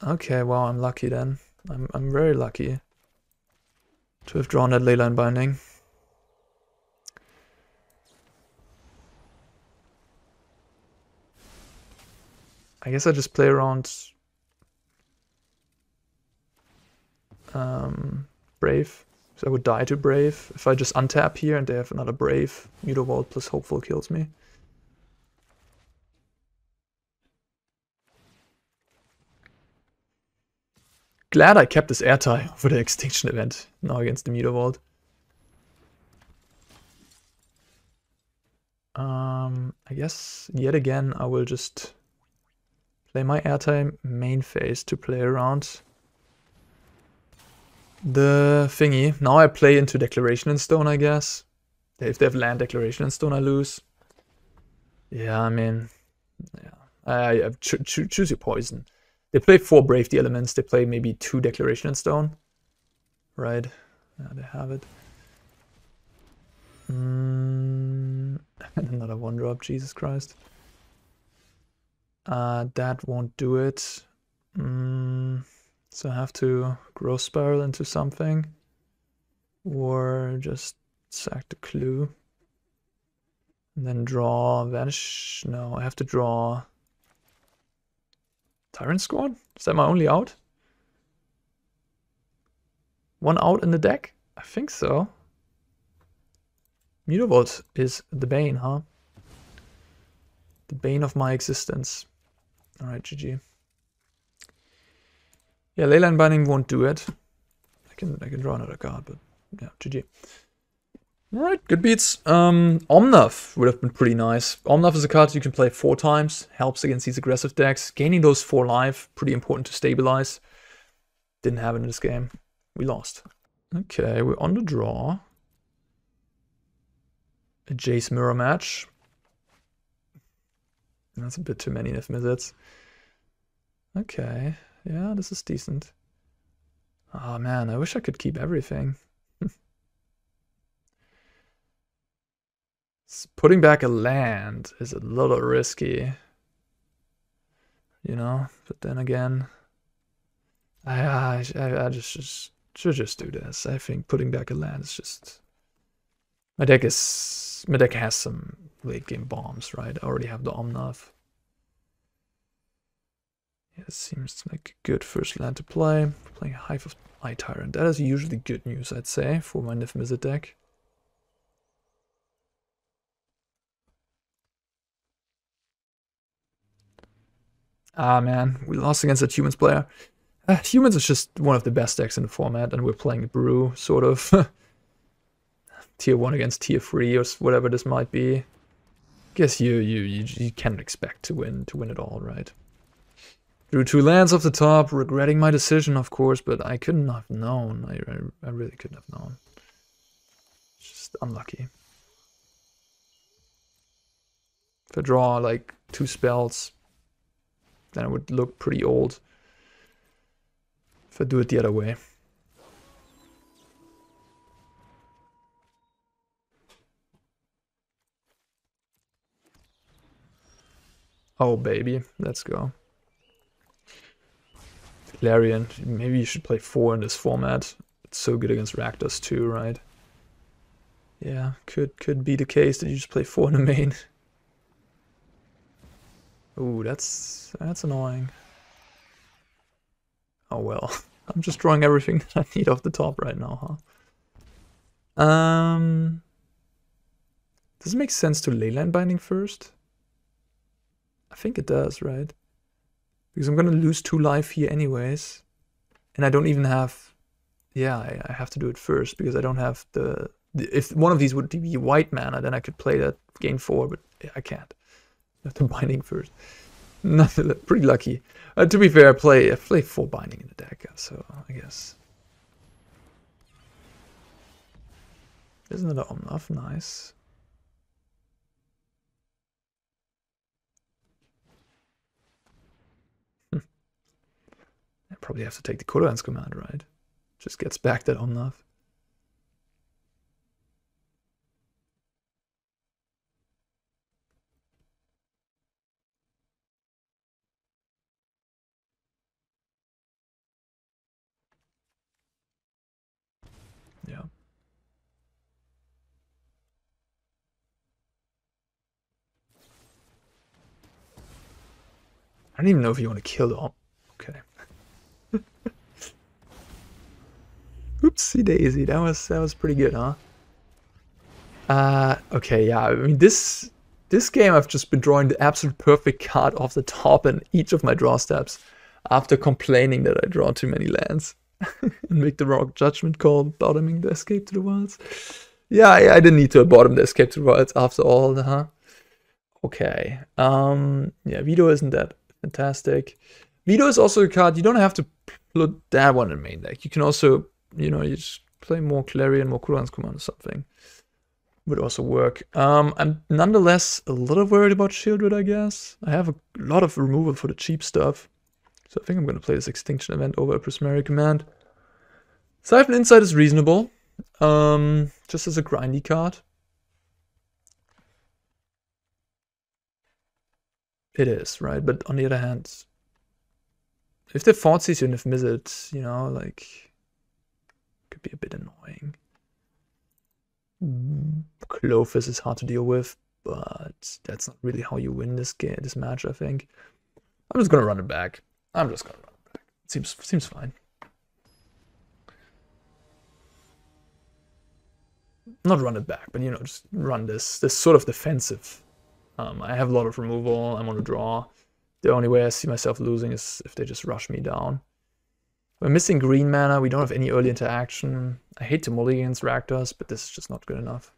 Okay, wow, I'm lucky then. I'm very lucky to have drawn that Leyline Binding. I guess I just play around Brave. So I would die to Brave. If I just untap here and they have another Brave, Mutavault plus Hopeful kills me. Glad I kept this airtime for the Extinction event now against the Mutavault. I guess yet again I will just play my airtime main phase to play around the thingy. Now I play into Declaration in Stone, I guess. If they have land Declaration in Stone, I lose. Yeah, I mean, yeah. I choose your poison. They play 4 Brave the Elements. They play maybe 2 Declaration in Stone. Right. Yeah, they have it. And another 1-drop, Jesus Christ. That won't do it. So I have to Growth Spiral into something. Or just sack the Clue. And then draw Vanish. No, I have to draw Tyrant Scorn? Is that my only out? One out in the deck? I think so. Mutavault is the bane, huh? The bane of my existence. Alright, GG. Yeah, Leyline Binding won't do it. I can draw another card, but yeah, GG. Alright, good beats. Omnath would have been pretty nice. Omnath is a card you can play 4 times. Helps against these aggressive decks. Gaining those 4 life, pretty important to stabilize. Didn't have it in this game. We lost. Okay, we're on the draw. A Jace mirror match. That's a bit too many Niv-Mizzets. Okay, yeah, this is decent. Oh man, I wish I could keep everything. Putting back a land is a little risky. You know, but then again, I should just do this. I think putting back a land is just... My deck has some late game bombs, right? I already have the Omnath. Yeah, it seems like a good first land to play. Playing a Hive of Eye Tyrant. That is usually good news, I'd say, for my Niv-Mizzet deck. Ah man, we lost against that Humans player. Humans is just one of the best decks in the format, and we're playing Brew, sort of. Tier 1 against Tier 3 or whatever this might be. Guess you cannot expect to win it all, right? Drew 2 lands off the top, regretting my decision, of course, but I couldn't have known. I really couldn't have known. Just unlucky. If I draw like 2 spells, then it would look pretty old. If I do it the other way. Oh baby, let's go. Larian, maybe you should play 4 in this format. It's so good against Rakdos too, right? Yeah, could be the case that you just play 4 in the main. Ooh, that's annoying. Oh well, I'm just drawing everything that I need off the top right now, huh? Does it make sense to Leyline Binding first? I think it does, right? Because I'm gonna lose 2 life here anyways. And I don't even have... Yeah, I have to do it first because I don't have if one of these would be white mana, then I could play that, gain 4, but I can't. The binding first. Not pretty lucky. To be fair, I play 4 binding in the deck, so I guess. Isn't it enough? Nice. I probably have to take the Colorlens command, right? Just gets back that enough. Yeah. I don't even know if you want to kill them. Okay. Oopsie daisy. That was pretty good, huh? Okay, yeah. I mean, this game I've just been drawing the absolute perfect card off the top in each of my draw steps after complaining that I draw too many lands and make the wrong judgment call bottoming the Escape to the Wilds. Yeah, I didn't need to bottom the Escape to the Wilds after all, huh? Okay. Yeah, Veto isn't that fantastic. Veto is also a card you don't have to put that one in main deck. You can also, you just play more Clarion, more Colorlens Command or something. Would also work. I'm nonetheless a little worried about Shieldred, I guess. I have a lot of removal for the cheap stuff. So I think I'm going to play this Extinction Event over a Prismari command. Siphon Insight is reasonable. Just as a grindy card. It is, right? But on the other hand, if they Thoughtseize you and if miss it, like, could be a bit annoying. Clovis is hard to deal with, but that's not really how you win this match, I think. I'm just gonna run it back. It seems fine. Not run it back, but just run this sort of defensive. I have a lot of removal. I'm on a draw. The only way I see myself losing is if they just rush me down. We're missing green mana. We don't have any early interaction. I hate to mulligan against Rakdos, but this is just not good enough.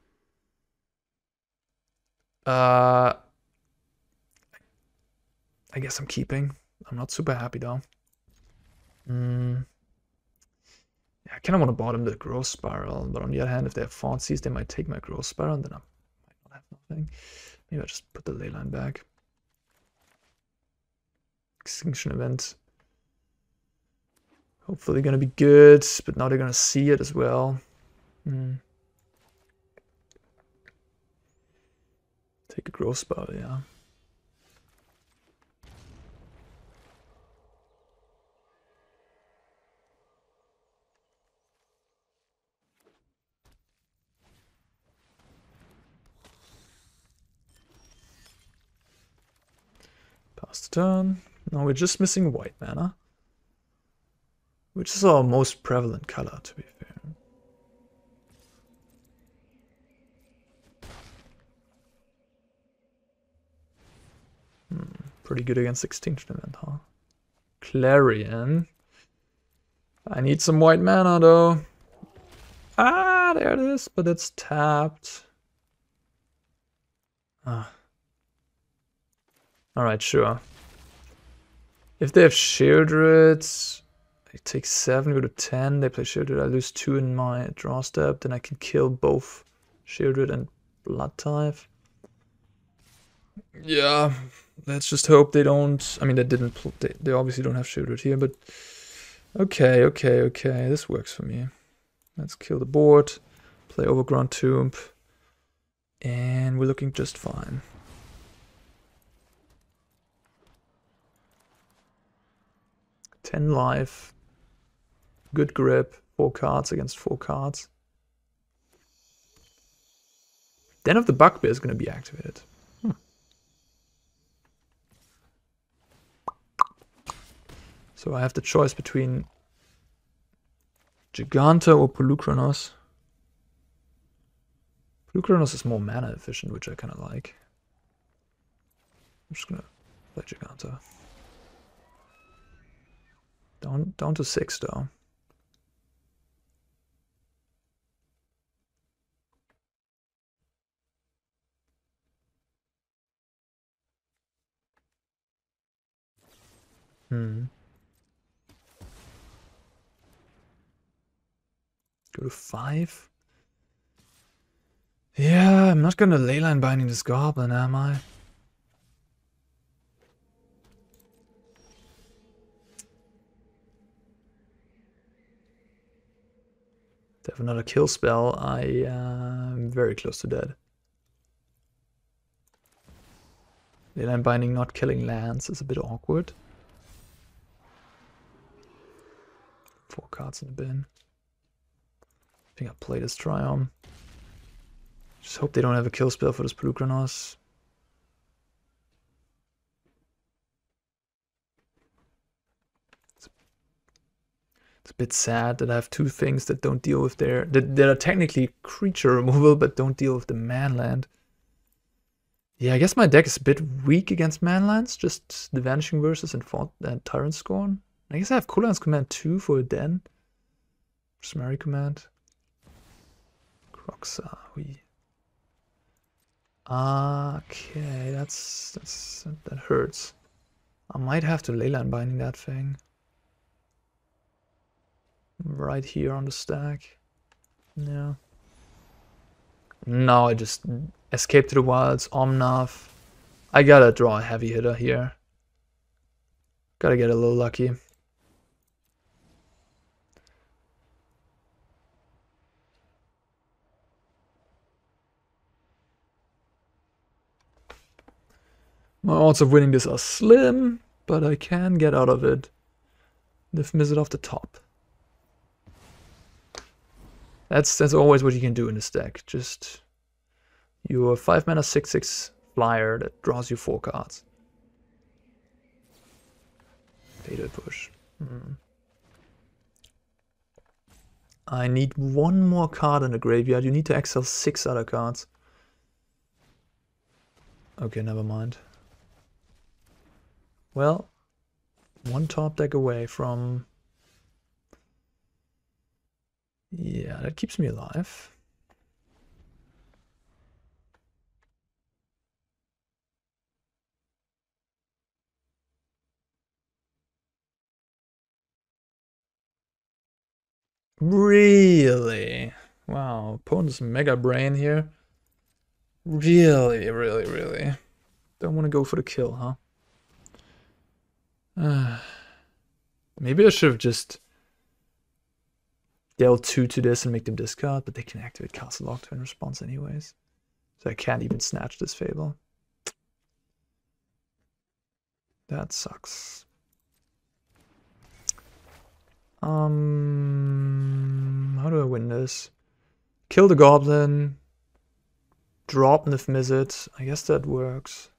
I guess I'm keeping. I'm not super happy though. Yeah, I kind of want to bottom the Growth Spiral, but on the other hand, if they have Thoughtseize, they might take my Growth Spiral, and then I might not have nothing. Maybe I'll just put the Leyline back. Extinction Event. Hopefully gonna be good, but now they're gonna see it as well. Take a Growth Spiral, yeah. Pass the turn. Now we're just missing white mana, which is our most prevalent color, to be fair. Pretty good against Extinction Event, huh? Clarion. I need some white mana, though. Ah, there it is, but it's tapped. Alright, sure. If they have Shieldred, I take 7, go to 10. They play Shieldred, I lose 2 in my draw step. Then I can kill both Shieldred and Blood type. Yeah, let's just hope they don't. I mean, they obviously don't have Shieldred here, but okay. This works for me. Let's kill the board, play Overgrown Tomb, and we're looking just fine. Ten life, good grip, 4 cards against 4 cards. Den of the Bugbear is going to be activated. So I have the choice between Giganta or Polukranos. Polukranos is more mana efficient, which I kind of like. I'm just going to play Giganta. Down to 6 though. Hmm. Go to 5. Yeah, I'm not gonna leyline binding this goblin, am I? To have another kill spell, I am very close to dead. Leyline binding not killing lands is a bit awkward. 4 cards in the bin. I think I'll play this Triumph. Just hope they don't have a kill spell for this Polukranos. It's a bit sad that I have 2 things that don't deal with that are technically creature removal, but don't deal with the manland. Yeah, I guess my deck is a bit weak against manlands, just the Vanishing Verses and Tyrant Scorn. I guess I have Kulan's Command 2 for a Den. Prismari Command. Kroxa, Okay, that hurts. I might have to leyline binding that thing. Right here on the stack. Yeah. Now I just escape to the wilds, Omnath. I gotta draw a heavy hitter here. Gotta get a little lucky. My odds of winning this are slim, but I can get out of it. Lift Mizzet off the top. That's always what you can do in this deck. Just your 5 mana 6/6 flyer that draws you 4 cards. Data push. I need 1 more card in the graveyard. You need to exile 6 other cards. Okay, never mind. Well, 1 top deck away from... Yeah, that keeps me alive. Really? Wow, opponent's mega brain here. Really, really, really. Don't want to go for the kill, huh? Maybe I should have just dealt 2 to this and make them discard, but they can activate Castle Lock in response anyways. So I can't even snatch this Fable. That sucks. How do I win this? Kill the goblin. Drop Nif Mizzet. I guess that works.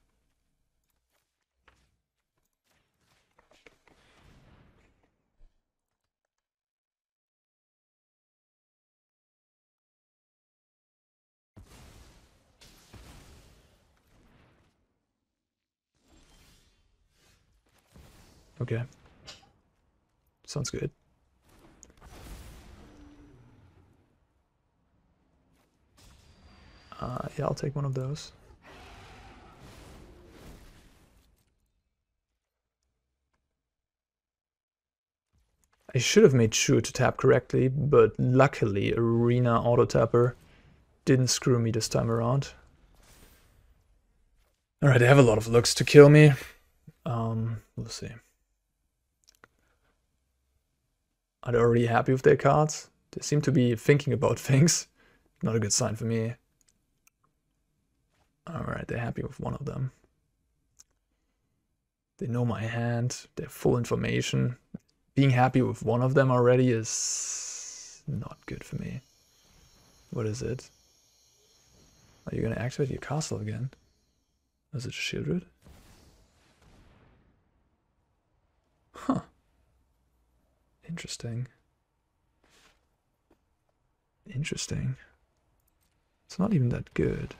Okay. Sounds good. Yeah, I'll take one of those. I should have made sure to tap correctly, but luckily Arena Auto Tapper didn't screw me this time around. Alright, they have a lot of looks to kill me. We'll see. Are they already happy with their cards? They seem to be thinking about things. Not a good sign for me. Alright, they're happy with one of them. They know my hand. They have full information. Being happy with one of them already is not good for me. What is it? Are you going to activate your castle again? Is it Shieldred? Huh. Interesting. Interesting. It's not even that good.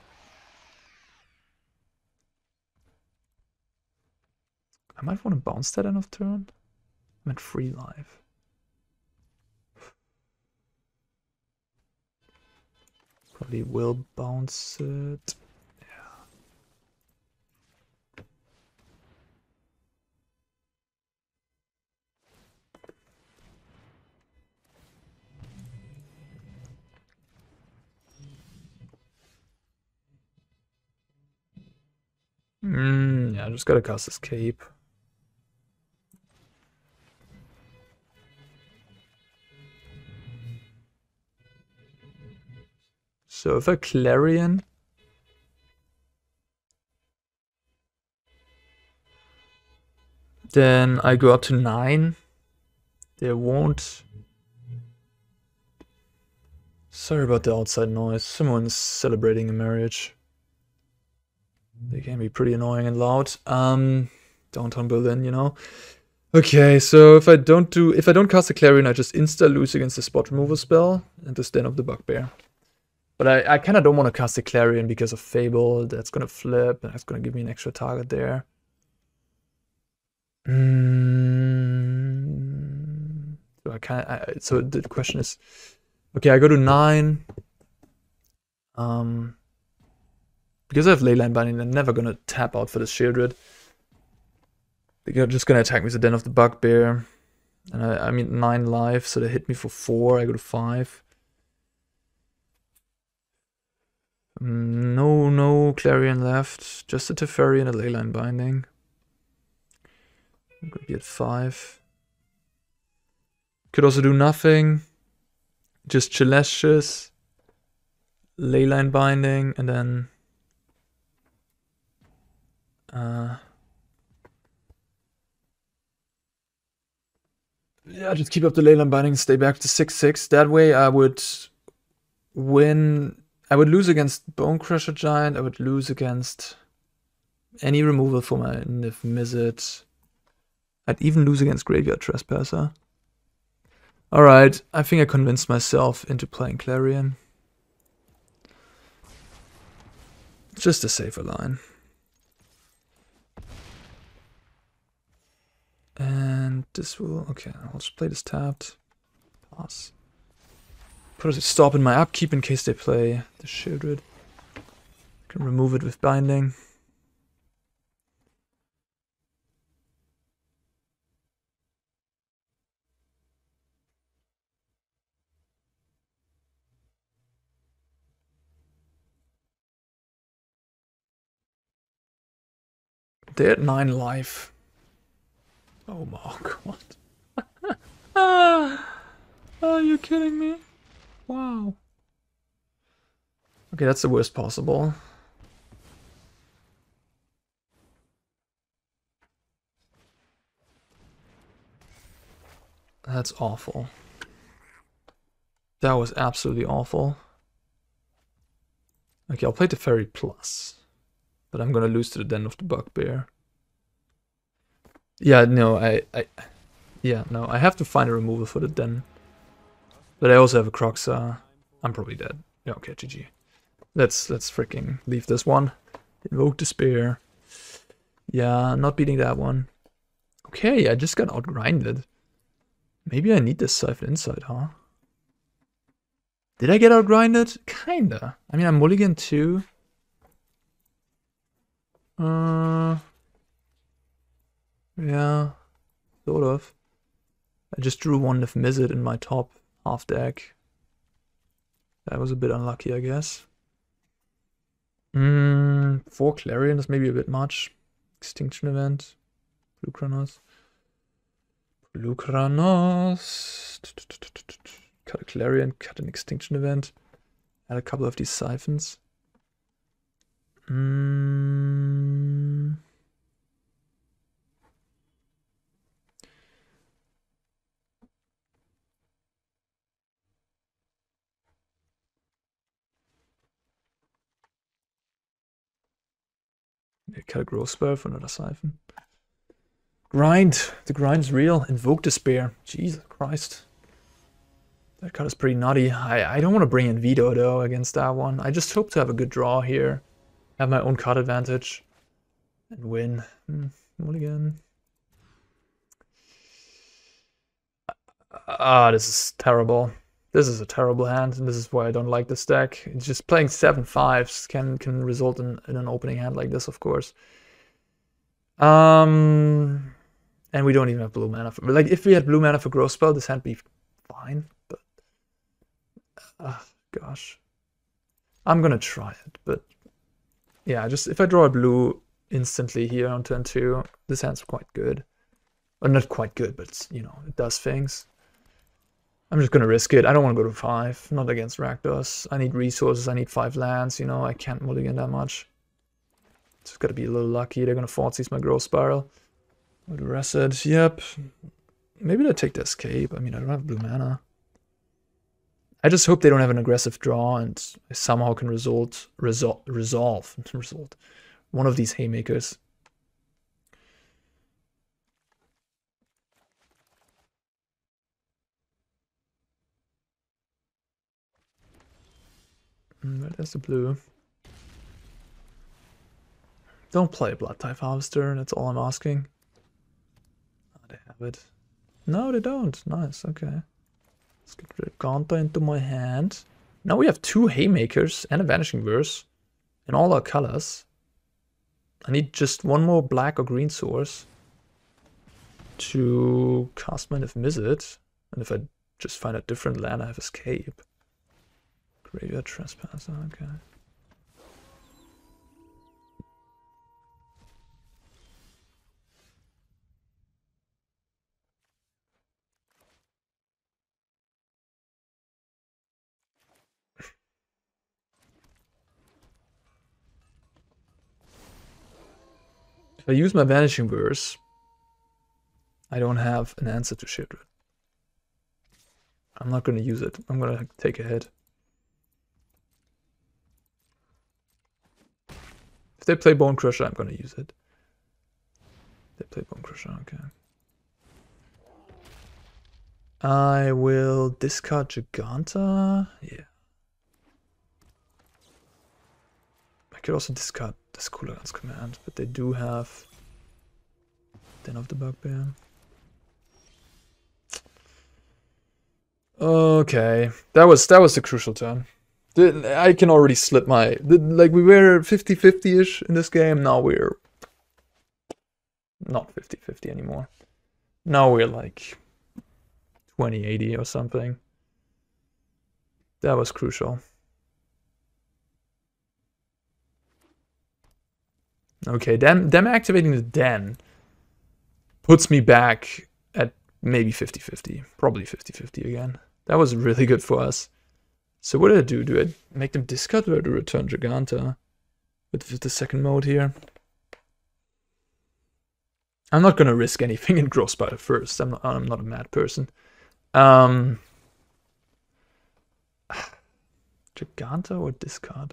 I might want to bounce that end of turn. I'm at 3 life. Probably will bounce it. Yeah. Yeah, I just gotta cast Escape. So if I Clarion, then I go up to 9. They won't. Sorry about the outside noise. Someone's celebrating a marriage. They can be pretty annoying and loud. Downtown Berlin, you know. Okay, so if I don't cast a Clarion, I just insta lose against the spot removal spell and the Den of the Bugbear. But I kind of don't want to cast a Clarion because of Fable. That's gonna flip, and that's gonna give me an extra target there. So the question is, okay, I go to 9. Because I have Leyline Binding, I'm never gonna tap out for the Sheoldred. They're just gonna attack me with the Den of the Bugbear. And I mean 9 life, so they hit me for 4, I go to 5. No Clarion left, just a Teferi and a Leyline Binding. I'm gonna be at 5. Could also do nothing. Just Celestius, Leyline Binding, and then yeah, just keep up the Leyline Binding and stay back to 6/6. That way I would win. I would lose against Bonecrusher Giant. I would lose against any removal for my Niv Mizzet. I'd even lose against Graveyard Trespasser. Alright, I think I convinced myself into playing Clarion. Just a safer line. And this will... Okay, I'll just play this tapped. Pass. Put a stop in my upkeep in case they play the Sheoldred. Can remove it with Binding. They're at 9 life. Oh my god. Are you kidding me? Wow. Okay, that's the worst possible. That's awful. That was absolutely awful. Okay, I'll play Teferi plus. But I'm gonna lose to the Den of the Bugbear. Yeah, no, I have to find a removal for the Den. But I also have a Kroxa. I'm probably dead. Yeah, okay, GG. Let's freaking leave this one. Invoke Despair. Yeah, not beating that one. Okay, I just got outgrinded. Maybe I need this Siphon Insight, huh? Did I get outgrinded? Kinda. I mean, I'm mulligan too. Yeah, sort of. I just drew one of Mizzet in my top half deck. That was a bit unlucky, I guess. 4 Clarion is maybe a bit much. Extinction Event. Blue Kranos. Blue Kranos. Cut a Clarion, cut an Extinction Event. Add a couple of these Siphons. Cut a Growth Spell for another Siphon. Grind! The grind's real. Invoke Despair. Jesus Christ. That card is pretty nutty. I don't want to bring in Veto though against that one. I just hope to have a good draw here. Have my own card advantage. And win. Mulligan. This is terrible. This is a terrible hand, and this is why I don't like this deck. It's just playing 7/5s can result in an opening hand like this, of course. And we don't even have blue mana for, like, if we had blue mana for Growth Spell, this hand would be fine, but gosh. I'm gonna try it, but yeah, just if I draw a blue, instantly here on turn 2. This hand's quite good. Or not quite good, but you know, it does things. I'm just gonna risk it. I don't want to go to 5. Not against Rakdos. I need resources. I need 5 lands. You know, I can't mulligan that much. Just gotta be a little lucky. They're gonna Thoughtseize my Growth Spiral. With Reset. Yep. Maybe they'll take the Escape. I mean, I don't have blue mana. I just hope they don't have an aggressive draw and I somehow can resolve one of these haymakers. There's the blue. Don't play a Blood-type Harvester, that's all I'm asking. Oh, they have it. No, they don't. Nice, okay. Let's get the Ganta into my hand. Now we have 2 haymakers and a Vanishing Verse in all our colors. I need just 1 more black or green source to cast my Niv-Mizzet. And if I just find a different land, I have Escape. Graveyard Trespasser, okay. If I use my Vanishing Verse, I don't have an answer to Sheoldred. I'm not going to use it. I'm going to take a hit. If they play Bone Crusher, I'm going to use it. They play Bone Crusher, okay. I will discard Giganta. Yeah. I could also discard this Coolergun's Command, but they do have Den of the Bugbear. Okay, that was the crucial turn. I can already slip my... Like, we were 50-50-ish in this game, now we're not 50-50 anymore. Now we're like 20-80 or something. That was crucial. Okay, them activating the Den puts me back at maybe 50-50. Probably 50-50 again. That was really good for us. So what do I do? Do I make them discard or do I return Giganta with the second mode here? I'm not gonna risk anything in Growth Spiral first. I'm not a mad person. Giganta or discard?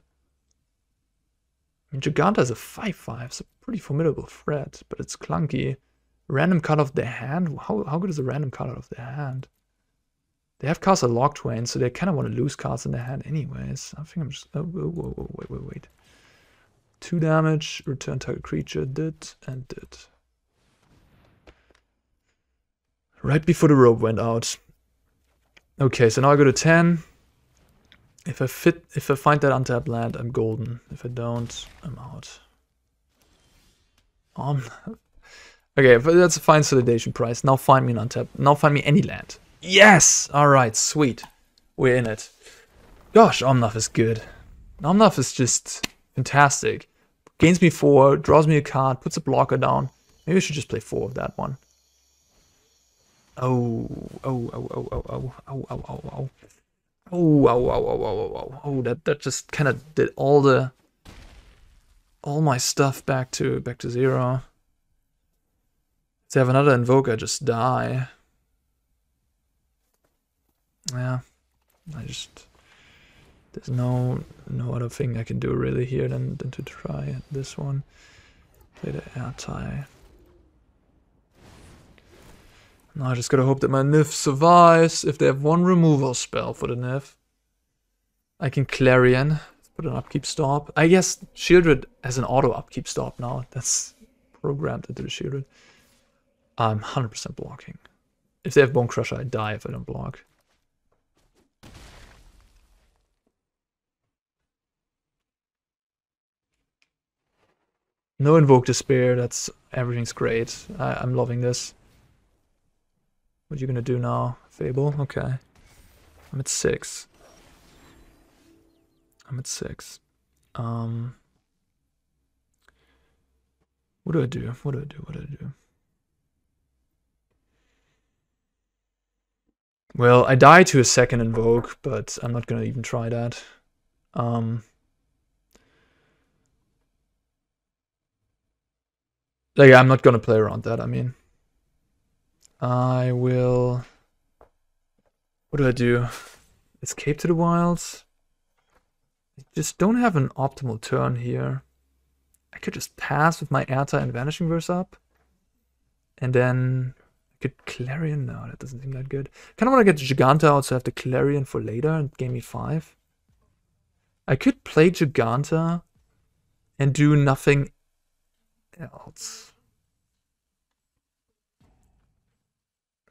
I mean, Giganta is a 5/5, it's a pretty formidable threat, but it's clunky. Random cut off their hand? How good is a random cut out of their hand? They have cast a Locthwain, so they kind of want to lose cards in their hand anyways. I think I'm just... Oh, wait. 2 damage, return target creature, did, and did. Right before the rope went out. Okay, so now I go to 10. If I find that untapped land, I'm golden. If I don't, I'm out. Okay, but that's a fine solidation price. Now find me an untapped. Now find me any land. Yes! Alright, sweet. We're in it. Gosh, Omnath is good. Omnath is just fantastic. Gains me 4, draws me a card, puts a blocker down. Maybe I should just play 4 of that one. Oh, that just kind of did all my stuff back to 0. If they have another Invoke, I just die. Yeah, there's no other thing I can do really here than to try this one. Play the Airtie. Now I just gotta hope that my Niv survives. If they have 1 removal spell for the Niv, I can Clarion. Put an upkeep stop. I guess Sheoldred has an auto upkeep stop now. That's programmed into the Sheoldred. I'm 100% blocking. If they have Bone Crusher, I die if I don't block. No Invoke Despair, everything's great. I'm loving this. What are you gonna do now? Fable? Okay. I'm at 6. What do I do? What do I do? What do I do? Well, I die to a second invoke, but I'm not gonna even try that. Like, I'm not gonna play around that, I mean. I will... What do I do? Escape to the wilds? I just don't have an optimal turn here. I could just pass with my Airtie and Vanishing Verse up. And then I could Clarion. No, that doesn't seem that good. Kind of want to get Giganta out so I have the Clarion for later and game me 5. I could play Giganta and do nothing else.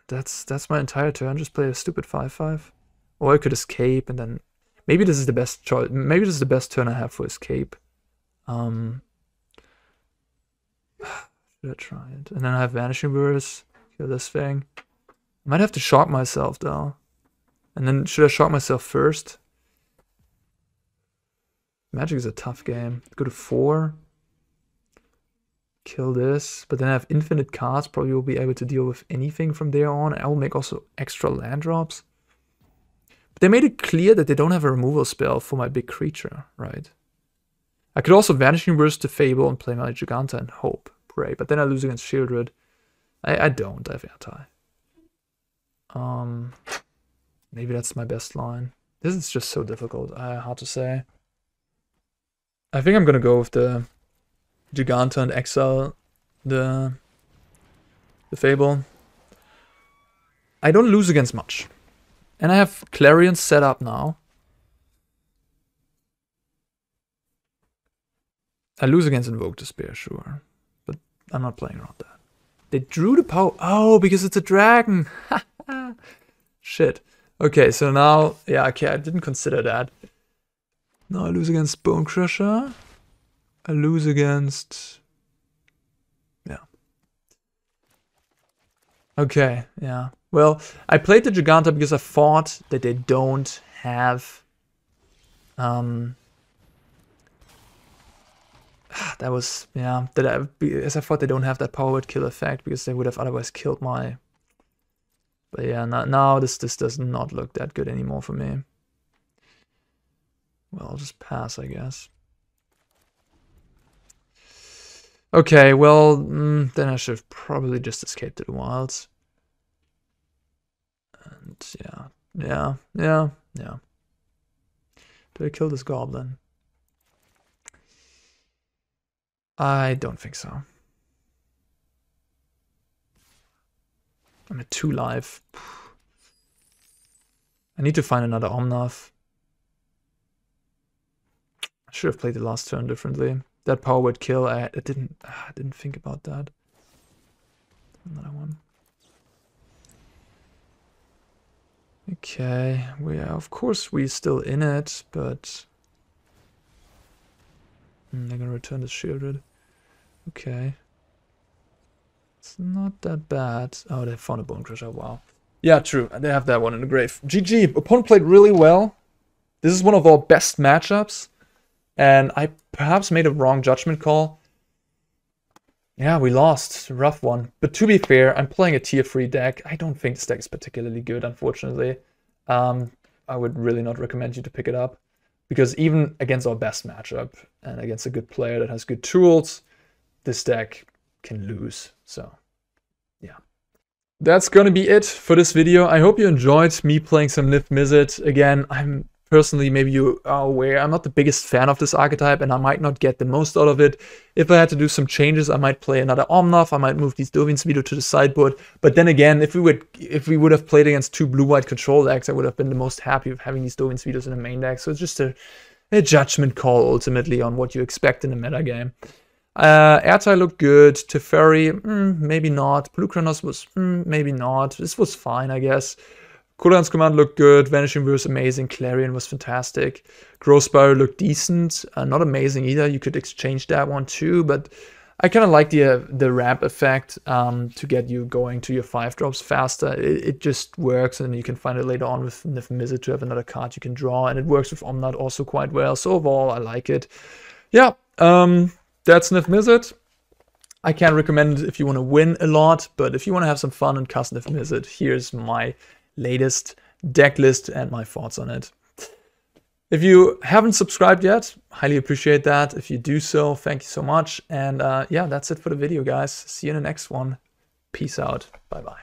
That's my entire turn. Just play a stupid 5/5. Or I could escape and then maybe this is the best choice. Maybe this is the best turn I have for escape. Should I try it? And then I have Vanishing Verse. Kill this thing. I might have to shock myself though. And then should I shock myself first? Magic is a tough game. Go to 4. Kill this. But then I have infinite cards. Probably will be able to deal with anything from there on. I will make also extra land drops. But they made it clear that they don't have a removal spell for my big creature, right? I could also Vanishing Verse to Fable and play my Giganta and hope. Pray. But then I lose against Shieldred. I don't. I have Airtie. Maybe that's my best line. This is just so difficult. Hard to say. I think I'm gonna go with the Giganta and exile the Fable. I don't lose against much. And I have Clarion set up now. I lose against Invoke Despair, sure. But I'm not playing around that. They drew the power. Oh, because it's a dragon. Shit. Okay, so now, yeah, okay, I didn't consider that. Now I lose against Bone Crusher. I lose against... Yeah. Okay, yeah. Well, I played the Giganta because I thought that they don't have... that was... Yeah, as I thought they don't have that power word kill effect because they would have otherwise killed my... But yeah, now this does not look that good anymore for me. Well, I'll just pass, I guess. Okay, well, then I should have probably just escaped to the wilds. And yeah. Do I kill this goblin? I don't think so. I'm at 2 life. I need to find another Omnath. I should have played the last turn differently. That power word kill, I didn't think about that. Another one. Okay, of course we're still in it, but they're gonna return this Shieldred. Okay. It's not that bad. Oh, they found a Bone Crusher, wow. Yeah, true, they have that one in the grave. GG, opponent played really well. This is one of our best matchups. And I perhaps made a wrong judgment call. Yeah, we lost. A rough one. But to be fair, I'm playing a tier 3 deck. I don't think this deck is particularly good, unfortunately. I would really not recommend you to pick it up. Because even against our best matchup, and against a good player that has good tools, this deck can lose. So, yeah. That's gonna be it for this video. I hope you enjoyed me playing some Nith Mizzet. Again, personally, maybe you are aware, I'm not the biggest fan of this archetype and I might not get the most out of it. If I had to do some changes, I might play another Omnath, I might move these Dovin's Veto to the sideboard. But then again, if we would have played against 2 blue-white control decks, I would have been the most happy with having these Dovin's Vetoes in the main deck. So it's just a judgment call ultimately on what you expect in a meta game. Airtie looked good, Teferi, maybe not. Polukranos was, maybe not. This was fine, I guess. Kulan's Command looked good, Vanishing Verse amazing, Clarion was fantastic, Growth Spiral looked decent, not amazing either, you could exchange that one too, but I kind of like the ramp effect to get you going to your 5-drops faster. It just works, and you can find it later on with Nith Mizzet to have another card you can draw, and it works with Omnath also quite well, so overall I like it. Yeah, that's Nith Mizzet. I can't recommend it if you want to win a lot, but if you want to have some fun and customize it, here's my latest deck list and my thoughts on it. If you haven't subscribed yet, highly appreciate that. If you do so, thank you so much. And yeah, that's it for the video, guys. See you in the next one. Peace out. Bye-bye.